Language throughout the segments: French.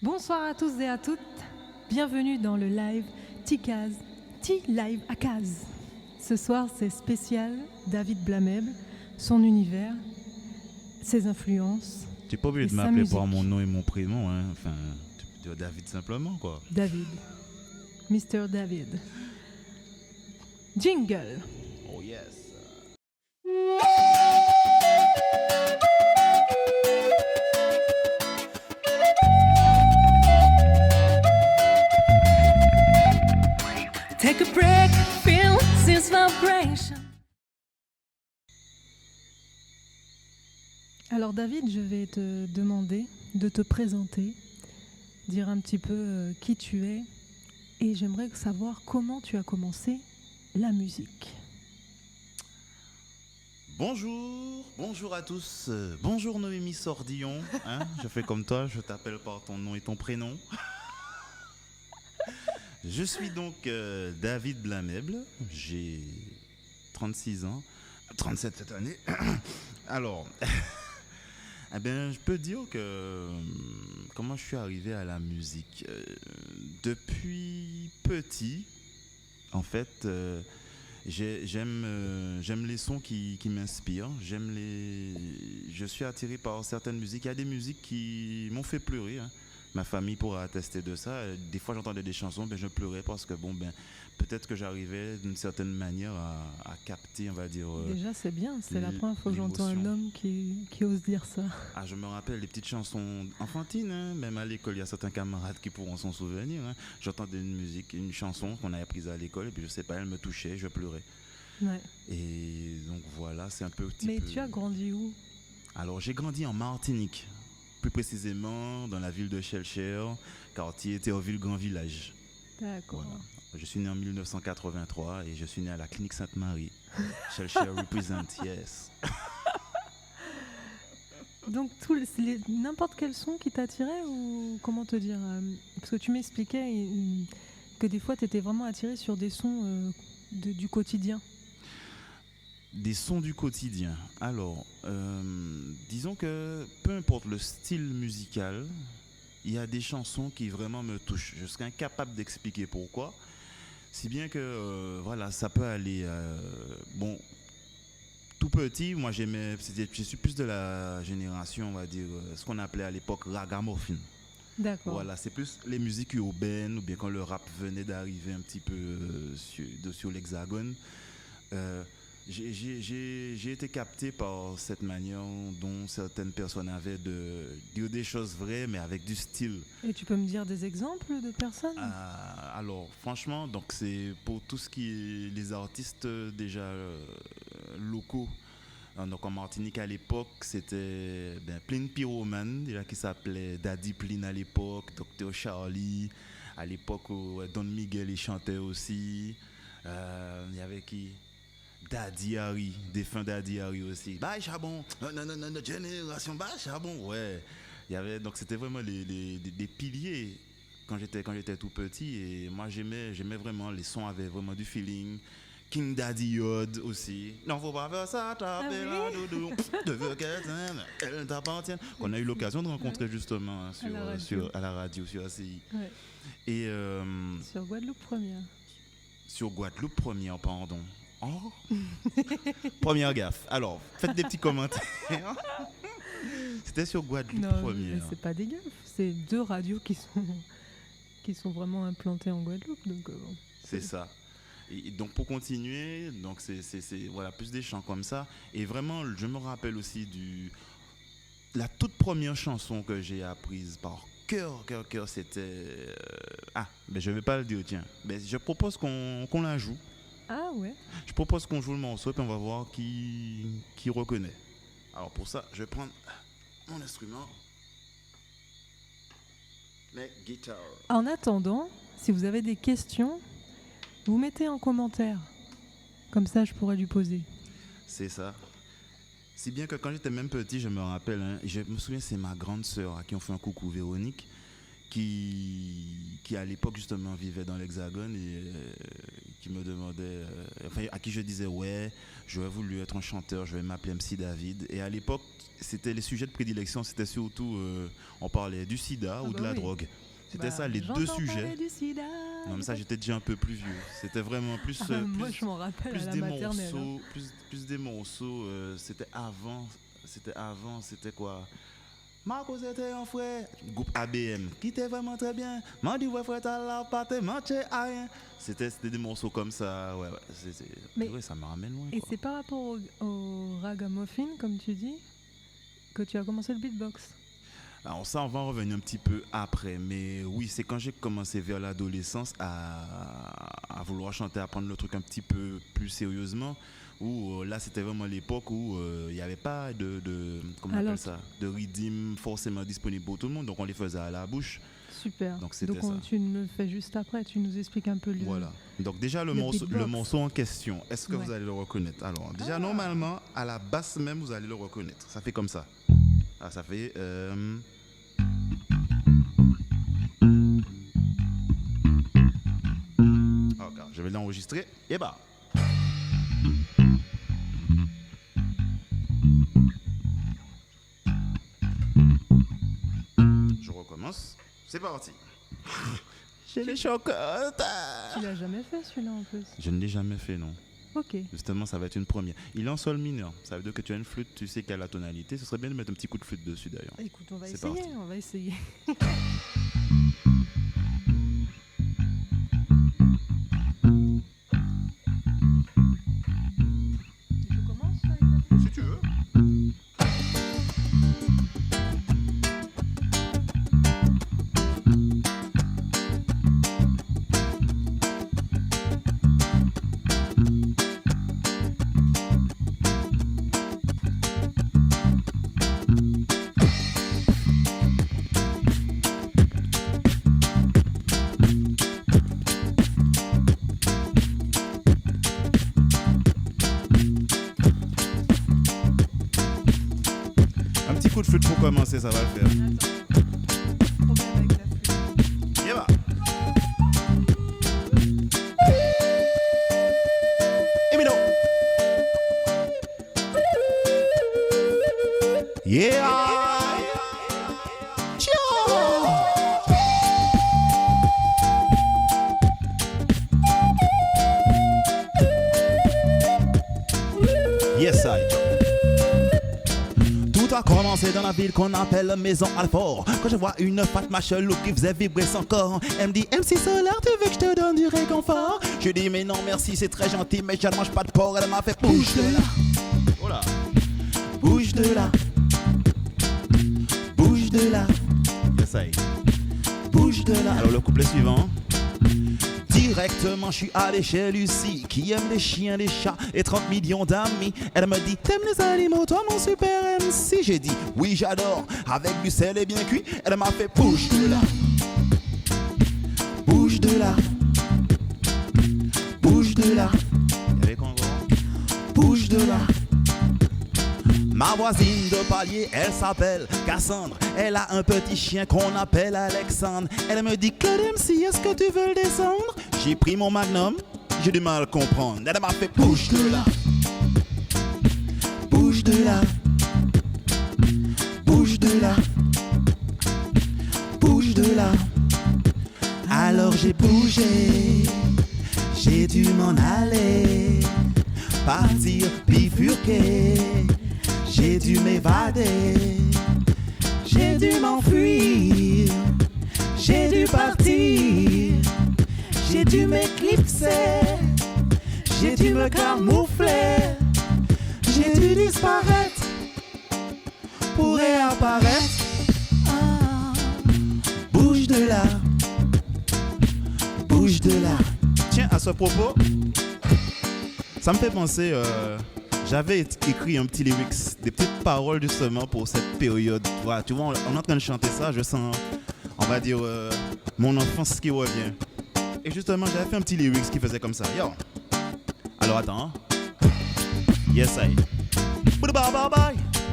Bonsoir à tous et à toutes. Bienvenue dans le live T-Caz, T-Live à Caz. Ce soir, c'est spécial David Blamèble, son univers, ses influences. Tu n'es pas obligé et de sa m'appeler musique. par mon nom et mon prénom, hein. Enfin, tu peux dire David simplement, quoi. David. Mr. David. Jingle. Oh yes. Take a break, feel this vibration. Alors David, je vais te demander de te présenter, dire un petit peu qui tu es, et j'aimerais savoir comment tu as commencé la musique. Bonjour à tous. Bonjour Noémie Sordillon. Hein, je fais comme toi, je t'appelle par ton nom et ton prénom. Je suis donc David Blamèble, j'ai 36 ans, 37 cette année. Alors, eh ben, je peux dire que comment je suis arrivé à la musique. Depuis petit, en fait, j'aime les sons qui m'inspirent. Je suis attiré par certaines musiques. Il y a des musiques qui m'ont fait pleurer, hein. Ma famille pourra attester de ça. Des fois, j'entendais des chansons, ben, je pleurais parce que peut-être que j'arrivais d'une certaine manière à capter, on va dire. Déjà c'est bien, c'est la première fois que j'entends un l'émotion. homme qui ose dire ça. Ah, je me rappelle les petites chansons enfantines, hein. Même à l'école, il y a certains camarades qui pourront s'en souvenir, hein. J'entendais une chanson qu'on avait prise à l'école, et puis je sais pas, elle me touchait, je pleurais. Ouais. Et donc voilà, c'est un peu Mais tu as grandi où? Alors, j'ai grandi en Martinique, plus précisément dans la ville de Chelcher, quartier Théoville Grand Village. D'accord. Voilà. Je suis né en 1983 et je suis né à la clinique Sainte-Marie. Chelcher represent, yes. Donc n'importe quel son qui t'attirait ou comment te dire parce que tu m'expliquais que des fois tu étais vraiment attiré sur des sons du quotidien. Des sons du quotidien. Alors, disons que peu importe le style musical, il y a des chansons qui vraiment me touchent. Je serais incapable d'expliquer pourquoi. Si bien que, voilà, ça peut aller... tout petit, moi je suis plus de la génération, on va dire, ce qu'on appelait à l'époque ragamuffin. D'accord. Voilà, c'est plus les musiques urbaines ou bien quand le rap venait d'arriver un petit peu sur l'hexagone. J'ai été capté par cette manière dont certaines personnes avaient de dire des choses vraies mais avec du style. Et tu peux me dire des exemples de personnes? Alors franchement, donc c'est pour tout ce qui est les artistes déjà locaux. Donc en Martinique à l'époque, c'était Plin Pyroman, déjà qui s'appelait Daddy Plin à l'époque, Dr Charlie, à l'époque où Don Miguel y chantait aussi. Il y avait qui? Daddy Harry, défunt Daddy Harry aussi. Bah Chabon, non, génération, bah Chabon, ouais. Donc c'était vraiment des piliers quand j'étais tout petit et moi j'aimais vraiment, les sons avaient vraiment du feeling. King Daddy Yod aussi. Non, faut pas faire ça, taper la doudou. De veux qu'elle t'appartient. Qu'on a eu l'occasion de rencontrer justement à la radio, sur ACI. Ouais. Et Sur Guadeloupe Première. sur Guadeloupe Première, pardon. Oh. Première gaffe. Alors, faites des petits commentaires. C'était sur Guadeloupe Non, mais Première. c'est pas des gaffes. C'est deux radios qui sont vraiment implantées en Guadeloupe. Donc, bon. C'est ça. Et donc pour continuer, donc c'est voilà, plus des chants comme ça. Et vraiment, je me rappelle aussi la toute première chanson que j'ai apprise par cœur, c'était... mais je vais pas le dire, tiens. Mais je propose qu'on la joue. Ah ouais. Je propose qu'on joue le morceau et puis on va voir qui reconnaît. Alors pour ça, je vais prendre mon instrument. Mais guitare. En attendant, si vous avez des questions, vous mettez en commentaire. Comme ça, je pourrais lui poser. C'est ça. Si bien que quand j'étais même petit, je me rappelle, hein, je me souviens, c'est ma grande sœur à qui on fait un coucou, Véronique, qui à l'époque justement vivait dans l'Hexagone et qui me demandaient, enfin à qui je disais ouais, j'aurais voulu être un chanteur, je vais m'appeler MC David. Et à l'époque, c'était les sujets de prédilection, c'était surtout, on parlait du sida ou de la drogue. C'était ça, les deux sujets. Du sida. Non mais ça, j'étais déjà un peu plus vieux. C'était vraiment plus, moi, je m'en rappelle plus à la des maternelle. morceaux, plus des morceaux. C'était quoi? Marco c'était un frère, groupe ABM, qui était vraiment très bien. M'a dit ouais frère t'as la pâte, manché à rien. C'était des morceaux comme ça, ouais. Mais ouais, ça me ramène loin. Et quoi. c'est par rapport au ragamuffin, comme tu dis, que tu as commencé le beatbox. Alors ça, on va en revenir un petit peu après, mais oui, c'est quand j'ai commencé vers l'adolescence à vouloir chanter, à prendre le truc un petit peu plus sérieusement, où là, c'était vraiment l'époque où il n'y avait pas de comment on appelle ça, de rythme forcément disponible pour tout le monde, donc on les faisait à la bouche. Super. Donc c'était ça. Tu me le fais juste après, tu nous expliques un peu le... Voilà. Donc déjà, le morceau en question, est-ce que vous allez le reconnaître? Alors déjà, normalement, à la basse même, vous allez le reconnaître. Ça fait comme ça. Ah, ça fait... Ok, je vais l'enregistrer. Et bah. Je recommence. C'est parti. J'ai les chocottes. Tu l'as jamais fait celui-là en plus? Je ne l'ai jamais fait, non. Ok. Justement, ça va être une première. Il est en sol mineur. Ça veut dire que tu as une flûte, tu sais quelle est la tonalité. Ce serait bien de mettre un petit coup de flûte dessus d'ailleurs. Écoute, on va C'est essayer. parti. On va essayer. Je commence avec la flûte? Si tu veux. Coup de flûte pour commencer, ça va le faire. Problème avec la flûte. Et bah. Et non. Yeah. Yes, I. Tout a commencé dans la ville qu'on appelle Maison Alfort. Quand je vois une fat machelou qui faisait vibrer son corps. Elle me dit MC Solar, tu veux que je te donne du réconfort? Je dis mais non merci, c'est très gentil, mais je ne mange pas de porc. Elle m'a fait bouge de là. Voilà. Bouge de là. Bouge de là. Yes, I. Bouge de là. Alors le couplet suivant. Directement, je suis allé chez Lucie, qui aime les chiens, les chats et 30 millions d'amis. Elle me dit, t'aimes les animaux, toi mon super MC? J'ai dit, oui j'adore, avec du sel et bien cuit. Elle m'a fait, bouge de là. Bouge de là. Bouge de là. Avec encore. Bouge de là. Ma voisine de palier, elle s'appelle Cassandre. Elle a un petit chien qu'on appelle Alexandre. Elle me dit, Claude MC, est-ce que tu veux le descendre? J'ai pris mon magnum, j'ai du mal à comprendre. Elle m'a fait, bouge de là. Bouge de là. Bouge de là. Bouge de là. Alors j'ai bougé, j'ai dû m'en aller, partir bifurquer. J'ai dû m'évader, j'ai dû m'enfuir, j'ai dû partir, j'ai dû m'éclipser, j'ai dû me camoufler, j'ai dû disparaître pour réapparaître. Ah. Bouge de là, bouge de là. Tiens, à ce propos, ça me fait penser... J'avais écrit un petit lyrics, des petites paroles justement pour cette période. Voilà, tu vois, on est en train de chanter ça, je sens, on va dire, mon enfance qui revient. Et justement, j'avais fait un petit lyrics qui faisait comme ça. Yo. Alors attends. Yes, I.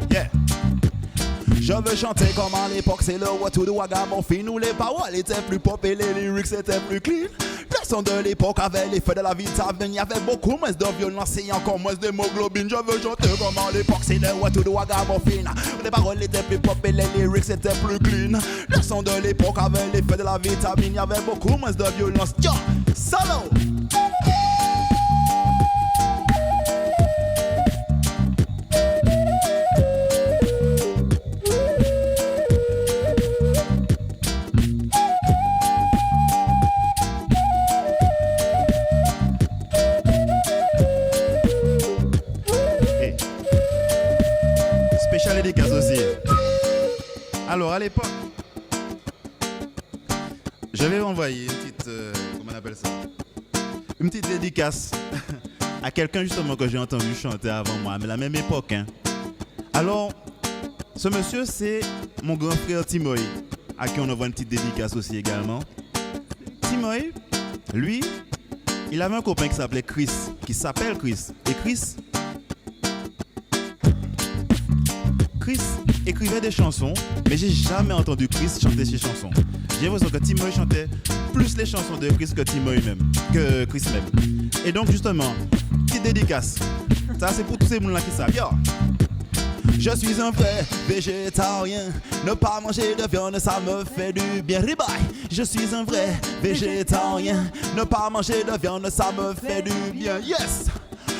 Yeah. Je veux chanter comme à l'époque, c'est le retour de Ragamuffin où les paroles étaient plus pop et les lyrics étaient plus clean. Les sons de l'époque avaient l'effet de la vitamine. Il y avait beaucoup moins de violence et encore moins d'hémoglobine. Je veux chanter comme à l'époque, c'est le retour de Wagamuffin. Les paroles étaient plus pop et les lyrics étaient plus clean. Les sons de l'époque avaient l'effet de la vitamine. Il y avait beaucoup moins de violence. Yo, solo! Spécial dédicace aussi. Alors à l'époque, je vais envoyer une petite, comment on appelle ça, une petite dédicace à quelqu'un justement que j'ai entendu chanter avant moi, mais à la même époque. Hein. Alors, ce monsieur c'est mon grand frère Timoy, à qui on envoie une petite dédicace aussi également. Timoy, lui, il avait un copain qui s'appelait Chris, qui s'appelle Chris, et Chris écrivait des chansons, mais j'ai jamais entendu Chris chanter ses chansons. J'ai l'impression que Timoy chantait plus les chansons de Chris que Timoy même, que Chris même. Et donc justement, petite dédicace. Ça c'est pour tous ces gens-là qui savent. Yo. Je suis un vrai végétarien. Ne pas manger de viande, ça me fait du bien. Ribeye. Je suis un vrai végétarien. Ne pas manger de viande, ça me fait du bien. Yes.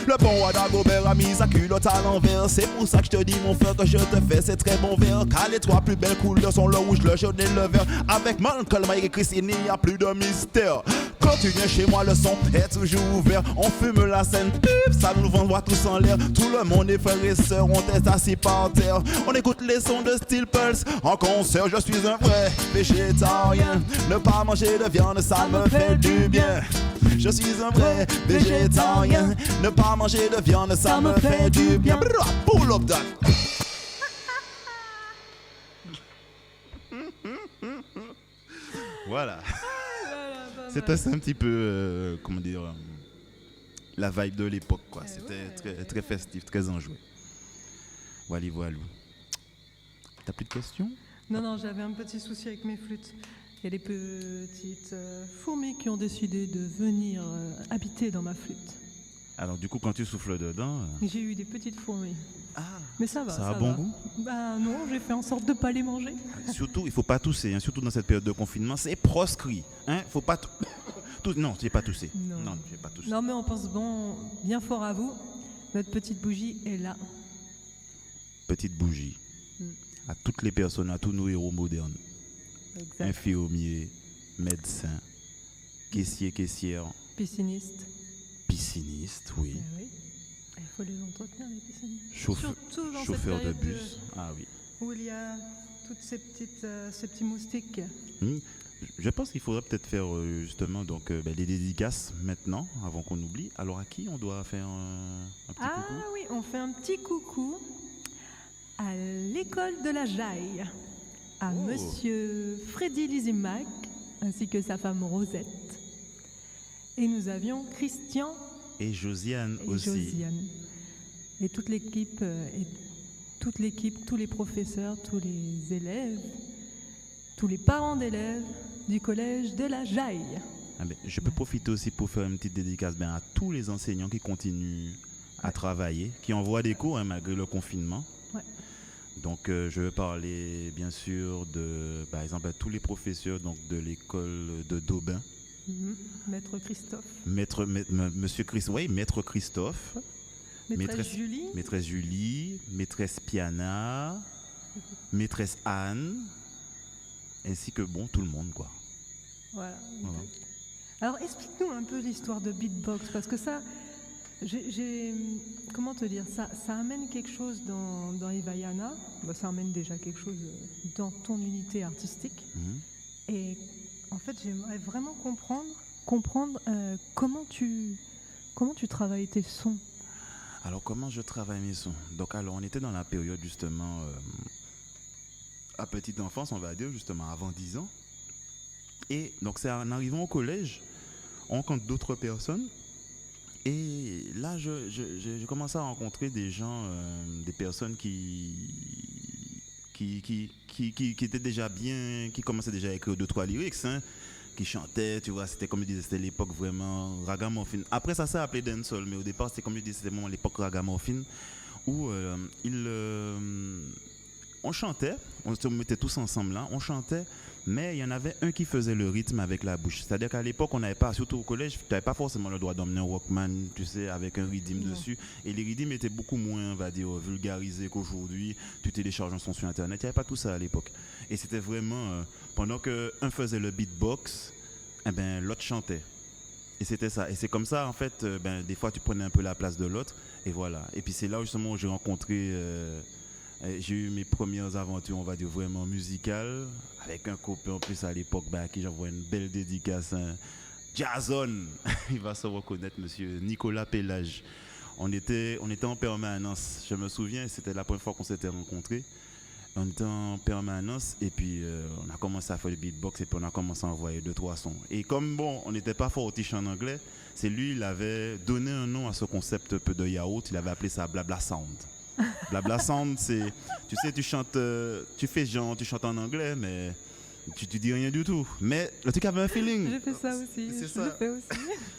Le bon roi d'Agobert a mis sa culotte à l'envers. C'est pour ça que je te dis mon frère que je te fais ces très bons vers. Car les trois plus belles couleurs sont le rouge, le jaune et le vert. Avec Malcolm, Mike et Chris, il n'y a plus de mystère. Quand tu viens chez moi, le son est toujours ouvert. On fume la scène, ça nous envoie tous en l'air. Tout le monde est frères et sœurs, on est assis par terre. On écoute les sons de Steel Pulse en concert. Je suis un vrai végétarien. Ne pas manger de viande, ça me fait du bien. Je suis un vrai végétarien. Ne pas manger de viande, ça me fait du bien. Pull up that. Voilà. C'était un petit peu, comment dire, la vibe de l'époque, quoi. C'était très, très festif, très enjoué. Voilà, voilà. T'as plus de questions? Non, j'avais un petit souci avec mes flûtes. Il y a des petites fourmis qui ont décidé de venir habiter dans ma flûte. Alors du coup, quand tu souffles dedans... J'ai eu des petites fourmis. Ah, mais ça va. Ça a bon goût? Bah non, j'ai fait en sorte de ne pas les manger. Surtout, il ne faut pas tousser, hein, surtout dans cette période de confinement. C'est proscrit. Hein, faut pas non, je n'ai pas toussé. Non, j'ai pas toussé. Non, mais on pense bien fort à vous. Notre petite bougie est là. Petite bougie. À toutes les personnes, à tous nos héros modernes. Exact. Infirmiers, médecins, caissiers, caissières. Piscinistes, oui. Oui. Il faut les entretenir, les piscinistes. Surtout dans chauffeur de bus. Ah oui. Où il y a toutes ces petits moustiques. Je pense qu'il faudrait peut-être faire justement donc, les dédicaces maintenant, avant qu'on oublie. Alors à qui on doit faire un petit coucou? Ah oui, on fait un petit coucou à l'école de la Jaille, à Monsieur Freddy Lizimac, ainsi que sa femme Rosette. Et nous avions Christian et Josiane aussi. Et toute l'équipe, tous les professeurs, tous les élèves, tous les parents d'élèves du collège de la Jaille. Ah ben, je peux profiter aussi pour faire une petite dédicace à tous les enseignants qui continuent à travailler, qui envoient des cours malgré le confinement. Ouais. Donc je veux parler bien sûr de, par exemple, à tous les professeurs donc, de l'école de d'Aubin. Maître Christophe. Monsieur Christophe, oui, Maître Christophe. Maîtresse Julie. Maîtresse Julie, Maîtresse Piana, Maîtresse Anne, ainsi que tout le monde, quoi. Voilà. Alors explique-nous un peu l'histoire de beatbox, parce que ça, comment te dire, ça amène quelque chose dans Ivayana, ça amène déjà quelque chose dans ton unité artistique. Et en fait, j'aimerais vraiment comprendre comment tu travailles tes sons. Alors, comment je travaille mes sons? Donc, alors, on était dans la période, justement, à petite enfance, on va dire, justement, avant 10 ans. Et donc, c'est en arrivant au collège, on rencontre d'autres personnes. Et là, je commence à rencontrer des gens, des personnes qui étaient déjà bien, qui commençaient déjà à écrire 2-3 lyrics, hein, qui chantait, tu vois, c'était comme je disais, c'était l'époque vraiment ragamuffin. Après ça s'est appelé dancehall, mais au départ c'était comme je disais, c'était vraiment l'époque ragamuffin où on chantait, on se mettait tous ensemble là, on chantait, mais il y en avait un qui faisait le rythme avec la bouche. C'est-à-dire qu'à l'époque, on n'avait pas, surtout au collège, tu n'avais pas forcément le droit d'emmener un Walkman, tu sais, avec un rythme dessus. Et les rythmes étaient beaucoup moins, on va dire, vulgarisés qu'aujourd'hui. Tu télécharges un son sur Internet, il n'y avait pas tout ça à l'époque. Et c'était vraiment, pendant qu'un faisait le beatbox, eh ben, l'autre chantait. Et c'était ça. Et c'est comme ça, en fait, des fois, tu prenais un peu la place de l'autre. Et voilà. Et puis c'est là justement où j'ai rencontré... j'ai eu mes premières aventures, on va dire, vraiment musicales, avec un copain en plus à l'époque, à qui j'envoie une belle dédicace, Jason, il va se reconnaître, monsieur Nicolas Pélage. On était en permanence, je me souviens, c'était la première fois qu'on s'était rencontrés. On était en permanence et puis on a commencé à faire le beatbox et puis on a commencé à envoyer 2-3 sons. Et comme bon, on n'était pas fort au en anglais, c'est lui, il avait donné un nom à ce concept un peu de yaourt, il avait appelé ça Blabla Sound. Blabla Sound, c'est, tu sais, tu chantes, tu fais genre, tu chantes en anglais, mais tu dis rien du tout. Mais le truc avait un feeling. J'ai fait ça aussi. C'est je ça. le fais aussi.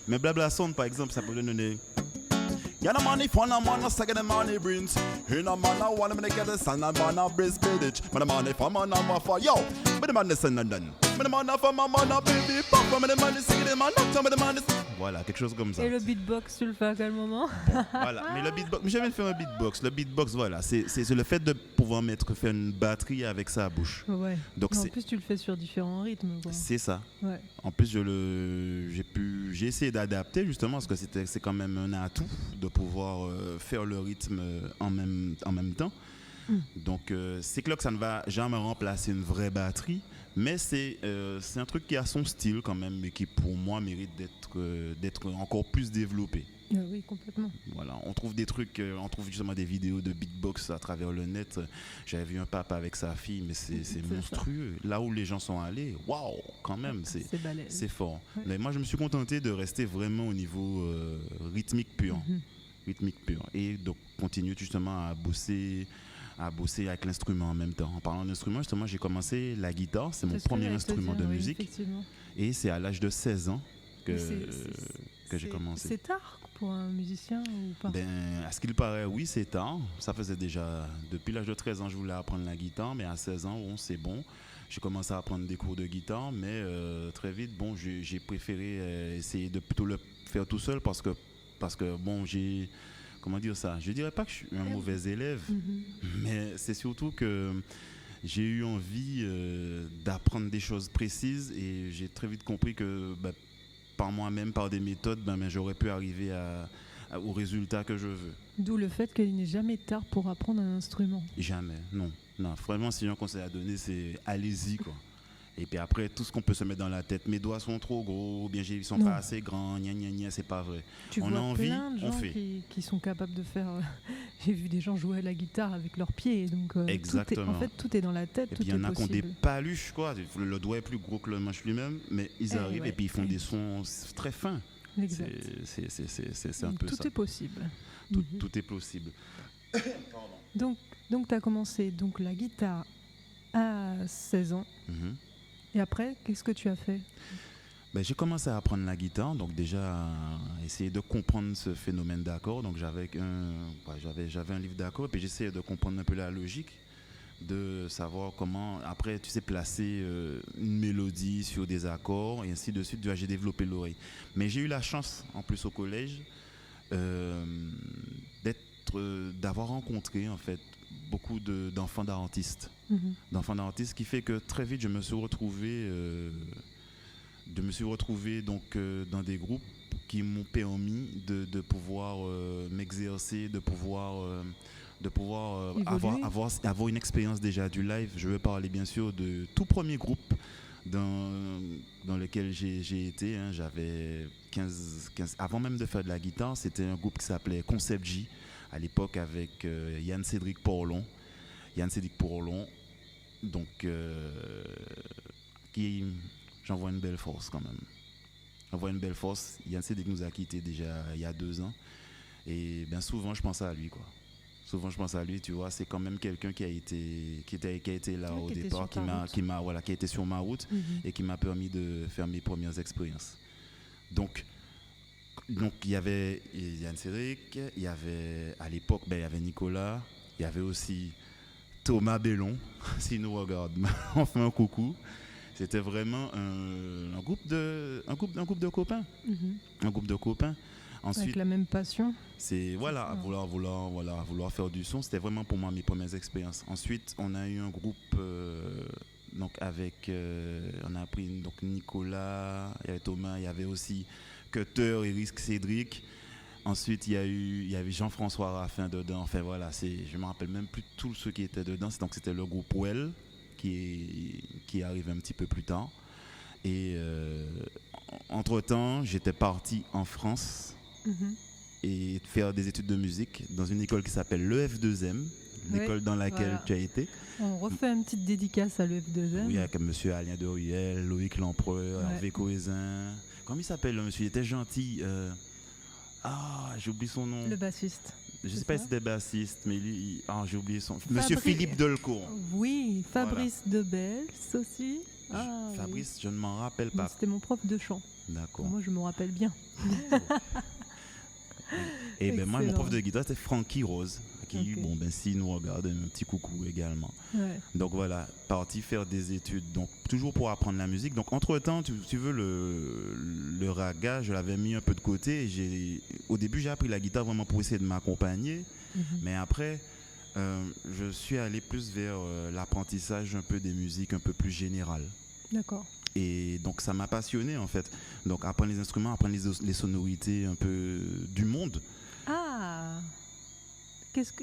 Mais Blabla Sound, par exemple, ça peut donner. Y'a the money for the man, second the money brings. In a man, I want to get the sun and man, I breast village. But the money for man, I'm for yo. But the man is in London. But the man for my man, baby. Pop, but the man is singing, the man, not the man is. Voilà, quelque chose comme ça. Et le beatbox, tu le fais à quel moment? Bon, voilà, mais le beatbox, j'aime faire un beatbox. Le beatbox, voilà, c'est le fait de pouvoir faire une batterie avec sa bouche. Ouais. Donc en plus, tu le fais sur différents rythmes, quoi. C'est ça. Ouais. En plus, j'ai essayé d'adapter justement parce que c'est quand même un atout de pouvoir faire le rythme en même temps. Donc c'est clair que ça ne va jamais remplacer une vraie batterie, mais c'est un truc qui a son style quand même et qui pour moi mérite d'être encore plus développé. Oui, complètement. Voilà, on trouve des trucs, on trouve justement des vidéos de beatbox à travers le net. J'avais vu un papa avec sa fille, mais c'est monstrueux. Là où les gens sont allés, waouh, quand même, c'est fort. Ouais. Mais moi, je me suis contenté de rester vraiment au niveau rythmique pur. Rythmique pur. Et donc, continuer justement à bosser avec l'instrument en même temps. En parlant d'instrument, justement, j'ai commencé la guitare, c'est mon premier instrument de musique. Et c'est à l'âge de 16 ans que j'ai commencé. C'est tard pour un musicien ou pas? À ce qu'il paraît, oui, c'est tard. Ça faisait déjà, depuis l'âge de 13 ans, je voulais apprendre la guitare, mais à 16 ans, bon, c'est bon. J'ai commencé à prendre des cours de guitare, mais très vite, bon, j'ai préféré essayer de plutôt le faire tout seul parce que bon, comment dire ça? Je dirais pas que je suis un mauvais élève, mais c'est surtout que j'ai eu envie d'apprendre des choses précises et j'ai très vite compris que par moi-même, par des méthodes, j'aurais pu arriver au résultat que je veux. D'où le fait qu'il n'est jamais tard pour apprendre un instrument. Jamais, non. Vraiment, si j'ai un conseil à donner, c'est allez-y, quoi. Et puis après, tout ce qu'on peut se mettre dans la tête, mes doigts sont trop gros, ou bien ils sont pas assez grands, c'est pas vrai. Tu vois plein de gens qui sont capables de faire... J'ai vu des gens jouer à la guitare avec leurs pieds, donc exactement. Tout est dans la tête, et tout puis est possible. Il y en a qui ont des paluches, quoi. Le doigt est plus gros que le manche lui-même, mais ils arrivent et puis ils font des sons très fins. Exact. C'est un peu ça. Tout est possible. Tout est possible. Donc tu as commencé la guitare à 16 ans. Et après, qu'est-ce que tu as fait? J'ai commencé à apprendre la guitare, donc déjà essayer de comprendre ce phénomène d'accords. Donc j'avais un livre d'accords et puis j'essayais de comprendre un peu la logique, de savoir comment, après, tu sais, placer une mélodie sur des accords et ainsi de suite. J'ai développé l'oreille. Mais j'ai eu la chance, en plus au collège, d'avoir rencontré en fait beaucoup d'enfants d'artistes. D'enfants d'artistes, qui fait que très vite je me suis retrouvé donc dans des groupes qui m'ont permis de pouvoir m'exercer, de pouvoir avoir une expérience déjà du live. Je veux parler bien sûr de tout premier groupe dans lequel j'ai été. J'avais 15, avant même de faire de la guitare, c'était un groupe qui s'appelait Concept J à l'époque avec Yann Cédric Porlon, donc qui j'envoie une belle force quand même. Yann Cédric nous a quittés déjà il y a 2 ans et bien souvent je pensais à lui, quoi. Souvent, je pense à lui, tu vois, c'est quand même quelqu'un qui a été là Ouais, au qui était départ, sur ta route. voilà, qui a été sur ma route Mhm. et qui m'a permis de faire mes premières expériences. Donc, il y avait Yann Cédric, il y avait à l'époque, ben, il y avait Nicolas, il y avait aussi Thomas Bellon, s'il nous regarde, on fait un coucou. C'était vraiment un groupe de copains, Mhm. un groupe de copains. Avec Ensuite, la même passion. c'est voilà, ça. vouloir faire du son. C'était vraiment pour moi mes premières expériences. Ensuite, on a eu un groupe donc avec, on a pris donc Nicolas, il y avait Thomas, il y avait aussi Cutter et Risk Cédric. Ensuite, il y avait Jean-François Raffin dedans. Enfin voilà, je me rappelle même plus tous ceux qui étaient dedans. Donc c'était le groupe Well qui arrive un petit peu plus tard. Et entre-temps, j'étais parti en France Mhm. et faire des études de musique dans une école qui s'appelle l'EF2M, l'école dans laquelle voilà. tu as été. On refait une petite dédicace à l'EF2M. Oui, avec monsieur Alain de Ruel, Loïc Lempereur, Ouais. Hervé Cohézin. Comment il s'appelle le monsieur? Il était gentil. J'ai oublié son nom. Le bassiste. Je c'est sais pas ça si c'était bassiste, mais lui, j'ai oublié son. Monsieur Fabri- Philippe Delcourt. Oui, Fabrice Debels aussi. Fabrice, je ne m'en rappelle oui. pas. C'était mon prof de chant. D'accord. Moi, je me rappelle bien. Et ben moi, mon Excellent. prof de guitare, c'était Francky Rose, qui, Ok. bon, ben s'il nous regarde, un petit coucou également. Ouais. Donc voilà, parti faire des études, donc toujours pour apprendre la musique. Donc entre-temps, tu veux, le raga, je l'avais mis un peu de côté. Au début, j'ai appris la guitare vraiment pour essayer de m'accompagner. Mhm. Mais après, je suis allé plus vers l'apprentissage un peu des musiques un peu plus générales. D'accord. Et donc ça m'a passionné en fait. Donc apprendre les instruments, apprendre les sonorités un peu du monde. Ah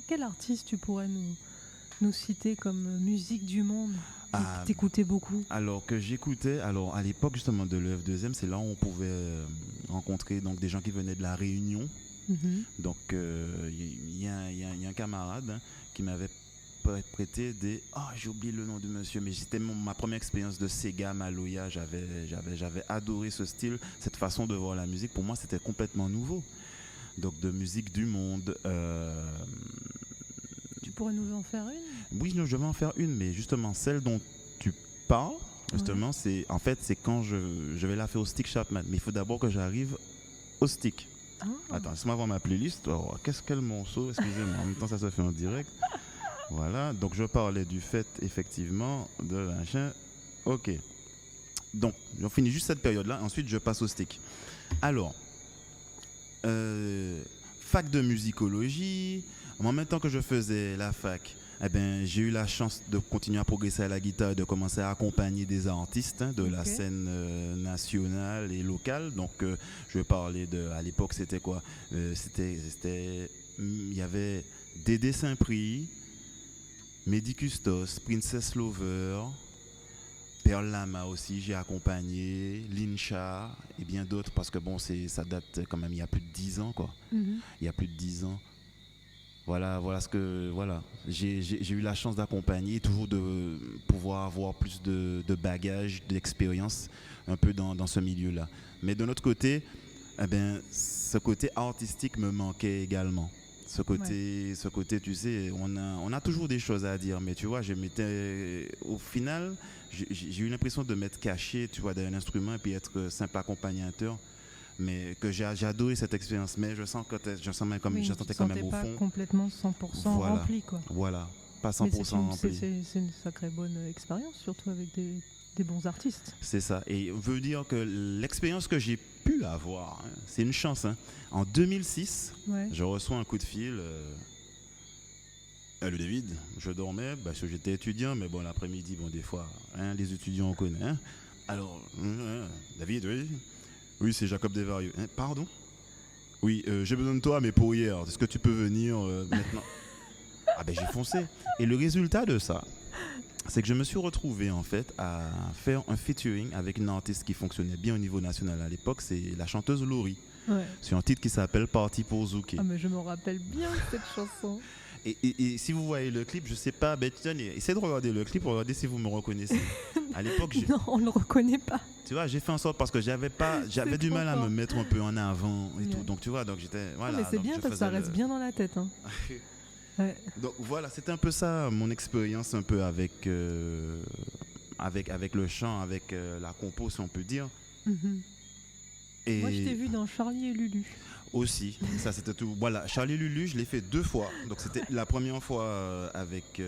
quel artiste tu pourrais nous citer comme musique du monde que t'écoutais beaucoup? Alors que j'écoutais, à l'époque justement de l'EF2M, c'est là où on pouvait rencontrer donc, des gens qui venaient de la Réunion. Mhm. Donc il y a un camarade qui m'avait prêté j'ai oublié le nom du monsieur, mais c'était ma première expérience de Sega Maloya. J'avais adoré ce style, cette façon de voir la musique. Pour moi, c'était complètement nouveau. Donc de musique du monde. Tu pourrais nous en faire une? Oui, je vais en faire une, mais justement celle dont tu parles, justement, c'est quand je vais la faire au Stick Chapman. Mais il faut d'abord que j'arrive au stick. Attends, laisse-moi voir ma playlist. Alors, qu'est-ce qu'est le morceau? Excusez-moi, en même temps ça se fait en direct. Voilà, donc je parlais du fait effectivement de machin. Ok. Donc, on finit juste cette période-là, ensuite je passe au stick. Alors, fac de musicologie. En même temps que je faisais la fac, j'ai eu la chance de continuer à progresser à la guitare et de commencer à accompagner des artistes de la scène nationale et locale. Donc, je vais parler à l'époque, c'était quoi? Il y avait Dédé Saint-Prix, Mehdi Custos, Princess Lover, Pearl Lama aussi, j'ai accompagné, Lincha et bien d'autres, parce que bon, ça date quand même il y a plus de 10 ans, quoi. Mhm. Il y a plus de 10 ans. Voilà j'ai eu la chance d'accompagner, toujours de pouvoir avoir plus de bagages, d'expérience un peu dans ce milieu-là. Mais de notre côté, ce côté artistique me manquait également. Ce côté, tu sais, on a toujours des choses à dire, mais tu vois, au final, j'ai eu l'impression de m'être caché, tu vois, derrière un instrument et puis être simple accompagnateur. Mais que j'ai adoré cette expérience, mais je sentais quand même au pas fond. Complètement 100% rempli, quoi. Voilà, pas 100% rempli. C'est une sacrée bonne expérience, surtout avec des bons artistes. C'est ça. Et veut dire que l'expérience que j'ai pu avoir, c'est une chance. En 2006, je reçois un coup de fil. Le David, je dormais, parce que j'étais étudiant, mais bon, l'après-midi, bon, des fois, les étudiants, on connaît. Alors, David, oui. Oui, c'est Jacob Desvarieux. Pardon? Oui, j'ai besoin de toi, mais pour hier. Est-ce que tu peux venir maintenant? J'ai foncé. Et le résultat de ça, c'est que je me suis retrouvé en fait à faire un featuring avec une artiste qui fonctionnait bien au niveau national à l'époque, c'est la chanteuse Laurie. Sur un titre qui s'appelle Parti pour Zouké. Ah mais je me rappelle bien cette chanson. Et si vous voyez le clip, je sais pas, essayez de regarder le clip, regardez si vous me reconnaissez. À l'époque, non, on le reconnaît pas. Tu vois, j'ai fait en sorte parce que j'avais du mal à me mettre un peu en avant et tout. Donc tu vois, donc j'étais mais c'est bien parce que ça reste bien dans la tête. Ouais. Donc voilà, c'était un peu ça mon expérience un peu avec le chant, avec la compo, si on peut dire. Mhm. Et Moi, je t'ai vu dans Charlie et Lulu. aussi, ça c'était tout. Voilà, Charlie Lulu, je l'ai fait 2 fois. Donc c'était la première fois avec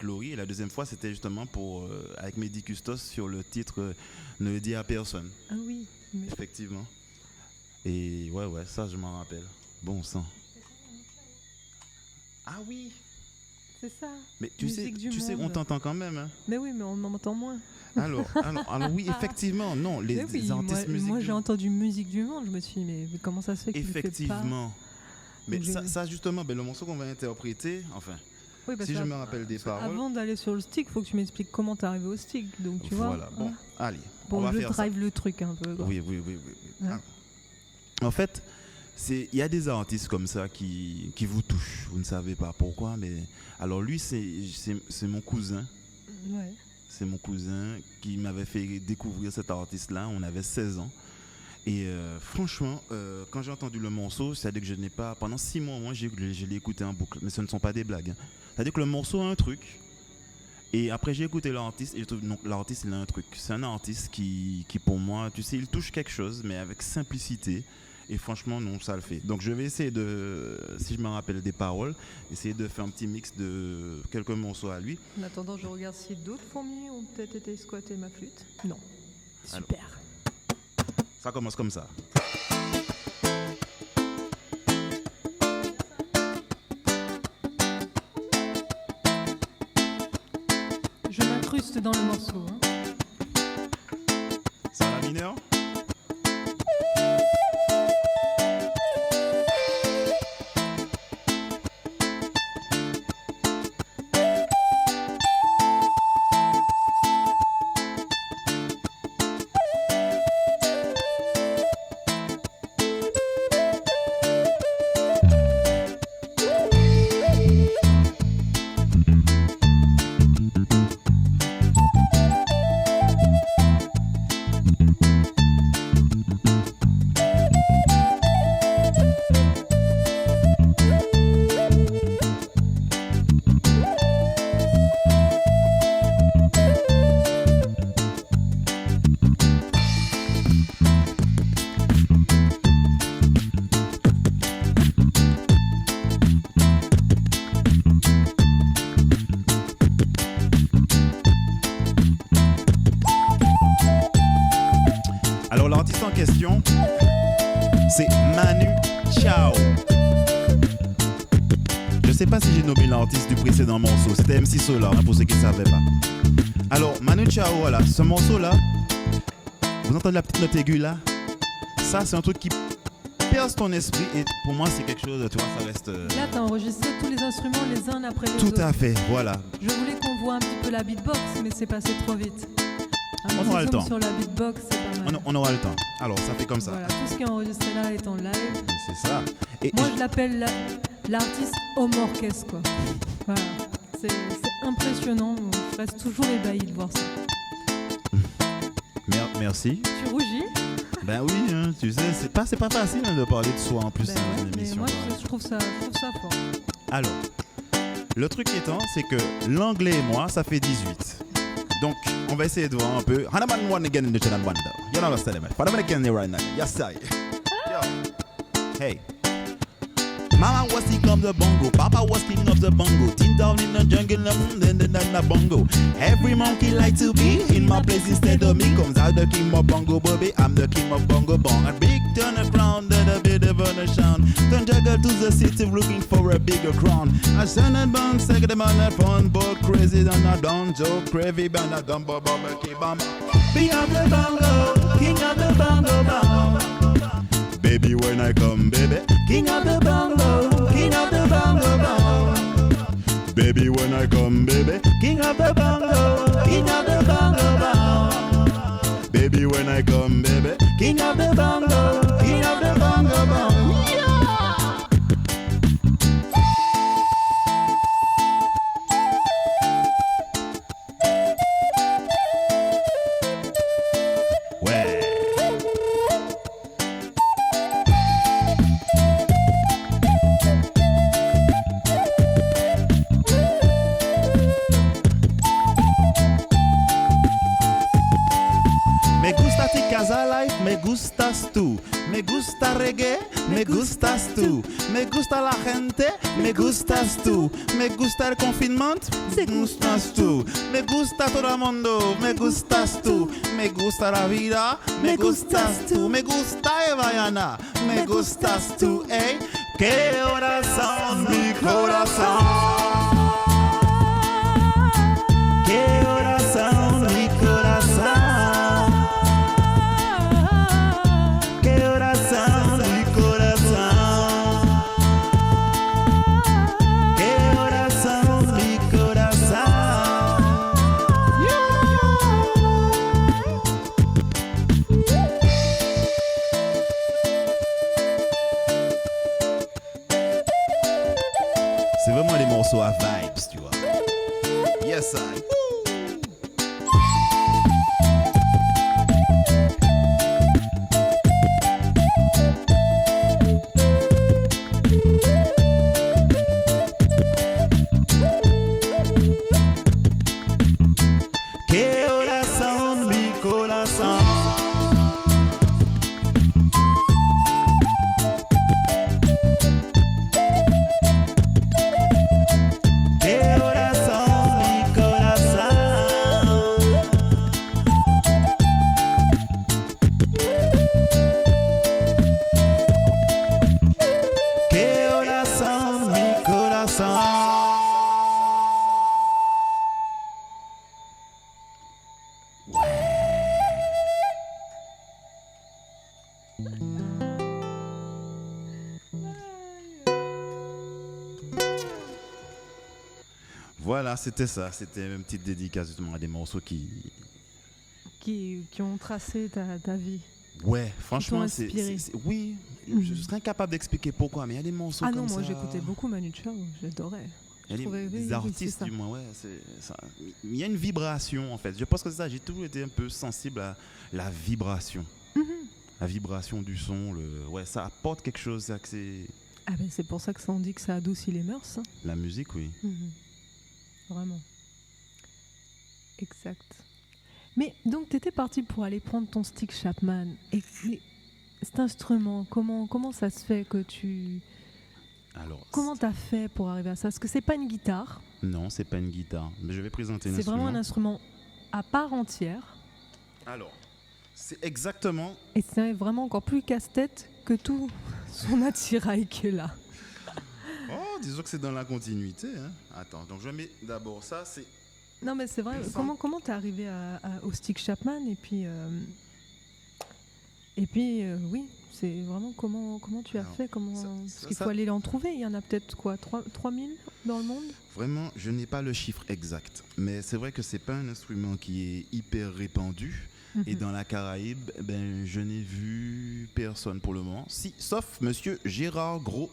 Laurie et la deuxième fois c'était justement avec Mehdi Custos sur le titre Ne le dis à personne. Ah oui. Mais... Effectivement. Et ouais, ça je m'en rappelle. Bon sang. Ah oui. C'est ça. Mais tu sais, Musique du on monde. t'entend quand même. Hein. Mais oui, mais on m'entend moins. Alors, oui, effectivement, non, les Mais oui, artistes musique moi du j'ai entendu musique du monde, je me suis dit, mais comment ça se fait qu'il le fait pas? effectivement. Mais Donc, ça justement, le morceau qu'on va interpréter, enfin, Oui, parce si je que me rappelle des paroles. avant d'aller sur le stick, il faut que tu m'expliques comment t'es arrivé au stick. Donc tu vois. Voilà, bon, hein. allez, on Bon, va je faire ça. drive le truc un peu. quoi. Oui. Ouais. Ah. En fait, il y a des artistes comme ça qui vous touchent. Vous ne savez pas pourquoi, mais alors lui, c'est mon cousin. Ouais. C'est mon cousin qui m'avait fait découvrir cet artiste-là. On avait 16 ans. Et franchement, quand j'ai entendu le morceau, c'est-à-dire que je n'ai pas... Pendant 6 mois, moi, je l'ai écouté en boucle. Mais ce ne sont pas des blagues. Hein. C'est-à-dire que le morceau a un truc. Et après, j'ai écouté l'artiste. Et je trouve que l'artiste, il a un truc. C'est un artiste qui, pour moi, tu sais, il touche quelque chose, mais avec simplicité. Et franchement, non, ça le fait. Donc, je vais essayer de, si je me rappelle des paroles, essayer de faire un petit mix de quelques morceaux à lui. En attendant, je regarde si d'autres fourmis ont peut-être été squatter ma flûte. Non. Alors. Super. Ça commence comme ça. Je m'incruste dans le morceau. Hein. Ça la mineur? Alors l'artiste en question, c'est Manu Chao. Je ne sais pas si j'ai nommé l'artiste du précédent morceau, c'était MC Solar, hein, pour ceux qui ne savaient pas. Alors Manu Chao, voilà, ce morceau-là, vous entendez la petite note aiguë là? Ça c'est un truc qui perce ton esprit et pour moi c'est quelque chose, tu vois, ça reste... Là, t'as enregistré tous les instruments les uns après les autres. Tout à fait, voilà. Je voulais qu'on voit un petit peu la beatbox, mais c'est passé trop vite. Un On petit aura le zoom temps. sur la beatbox, c'est pas mal. On aura le temps. Alors ça fait comme ça. Voilà, tout ce qui est enregistré là est en live. C'est ça. Et Moi, je l'appelle l'artiste homme orchestre, quoi. Voilà. C'est impressionnant. Je reste toujours ébahi de voir ça. merci. Tu rougis? Ben oui, hein, tu sais, c'est pas facile hein, de parler de soi en plus Ben dans ouais, une mais émission. moi, pareille. je trouve ça fort. Alors, le truc étant, c'est que l'anglais et moi, ça fait 18. Donc, on va essayer de voir un peu. Hanaman one again in the channel wonder. You know what's that, But I'm gonna right now. Yes, I. Yo. Hey. Mama was king of the bongo, Papa was king of the bongo. Teen down in the jungle, then the bongo. Every monkey like to be in my place instead of me. Comes out the king of bongo, baby. I'm the king of bongo bong. A big turn around, then a bit of a sound. Turn juggle to the city looking for a bigger crown. I send a bang, second the man, phone, both crazy than a down joke, cravey band, a dumbo, bubble, keep on. King of the bongo, king of the bongo bong. Baby, when I come, baby, king of the bongo, king of the bongo bong. Baby, when I come, baby, king of the bongo, king of the bongo bong. Baby, when I come, baby, king of the bongo, king of the bongo bong. Ouais. me gusta reggae, me gustas tú. Me gusta la gente, me gustas tú. Me gusta el confinamiento, me gustas tú. Me gusta todo el mundo, me gustas tú. Me gusta la vida, me gustas tú. Me gusta Evayana, me gustas tú. Ey, qué corazón, mi corazón. Qué corazón, mi corazón. Qué corazón, mi corazón. Qué corazón, mi corazón. C'est vraiment les morceaux à vibes, tu vois. Yes, I. Qué corazón, mi corazón. Qué corazón, mi corazón. Qué corazón, mi corazón. Voilà, c'était ça. C'était une petite dédicace justement à des morceaux qui ont tracé ta vie. Ouais, franchement, inspiré. oui, je serais incapable d'expliquer pourquoi, mais il y a des morceaux Ah comme non, ça. moi j'écoutais beaucoup Manu Chao, j'adorais. Il y a trouvais- des oui, artistes, c'est ça. du moins, ouais. Ça. Il y a une vibration, en fait. Je pense que c'est ça. J'ai toujours été un peu sensible à la vibration. La vibration du son, ouais, ça apporte quelque chose. C'est Ah ben c'est pour ça que ça on dit que ça adoucit les mœurs. Hein. la musique, oui. Vraiment. Exact. Mais donc tu étais parti pour aller prendre ton stick Chapman. Et cet instrument, comment ça se fait que tu... Alors, Comment t'as fait pour arriver à ça? Parce que c'est pas une guitare, non, c'est pas une guitare. Mais je vais présenter un c'est instrument. vraiment un instrument à part entière. Alors, c'est exactement. Et c'est vraiment encore plus casse-tête que tout son attirail qui est là. Oh, disons que c'est dans la continuité. Hein. Attends, donc je mets d'abord ça. C'est Non mais c'est vrai, Descends. comment t'es arrivé au stick Chapman et puis oui, c'est vraiment comment tu as Alors, fait, parce ça- qu'il ça- faut aller l'en trouver, il y en a peut-être quoi, 3000 dans le monde? Vraiment, je n'ai pas le chiffre exact, mais c'est vrai que c'est pas un instrument qui est hyper répandu. Et dans la Caraïbe, ben, je n'ai vu personne pour le moment. Si, sauf monsieur Gérard Gros.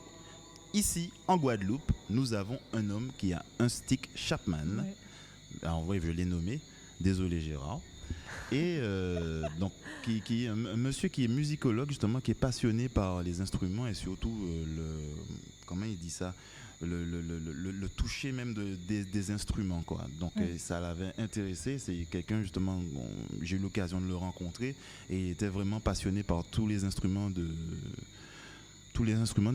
Ici, en Guadeloupe, nous avons un homme qui a un stick Chapman. Ouais. Alors, oui, je l'ai nommé. Désolé, Gérard. Et donc, qui est un monsieur qui est musicologue, justement, qui est passionné par les instruments et surtout comment il dit ça, le toucher même des instruments, quoi. Donc, Ouais. ça l'avait intéressé. C'est quelqu'un, justement, j'ai eu l'occasion de le rencontrer et il était vraiment passionné par tous les instruments de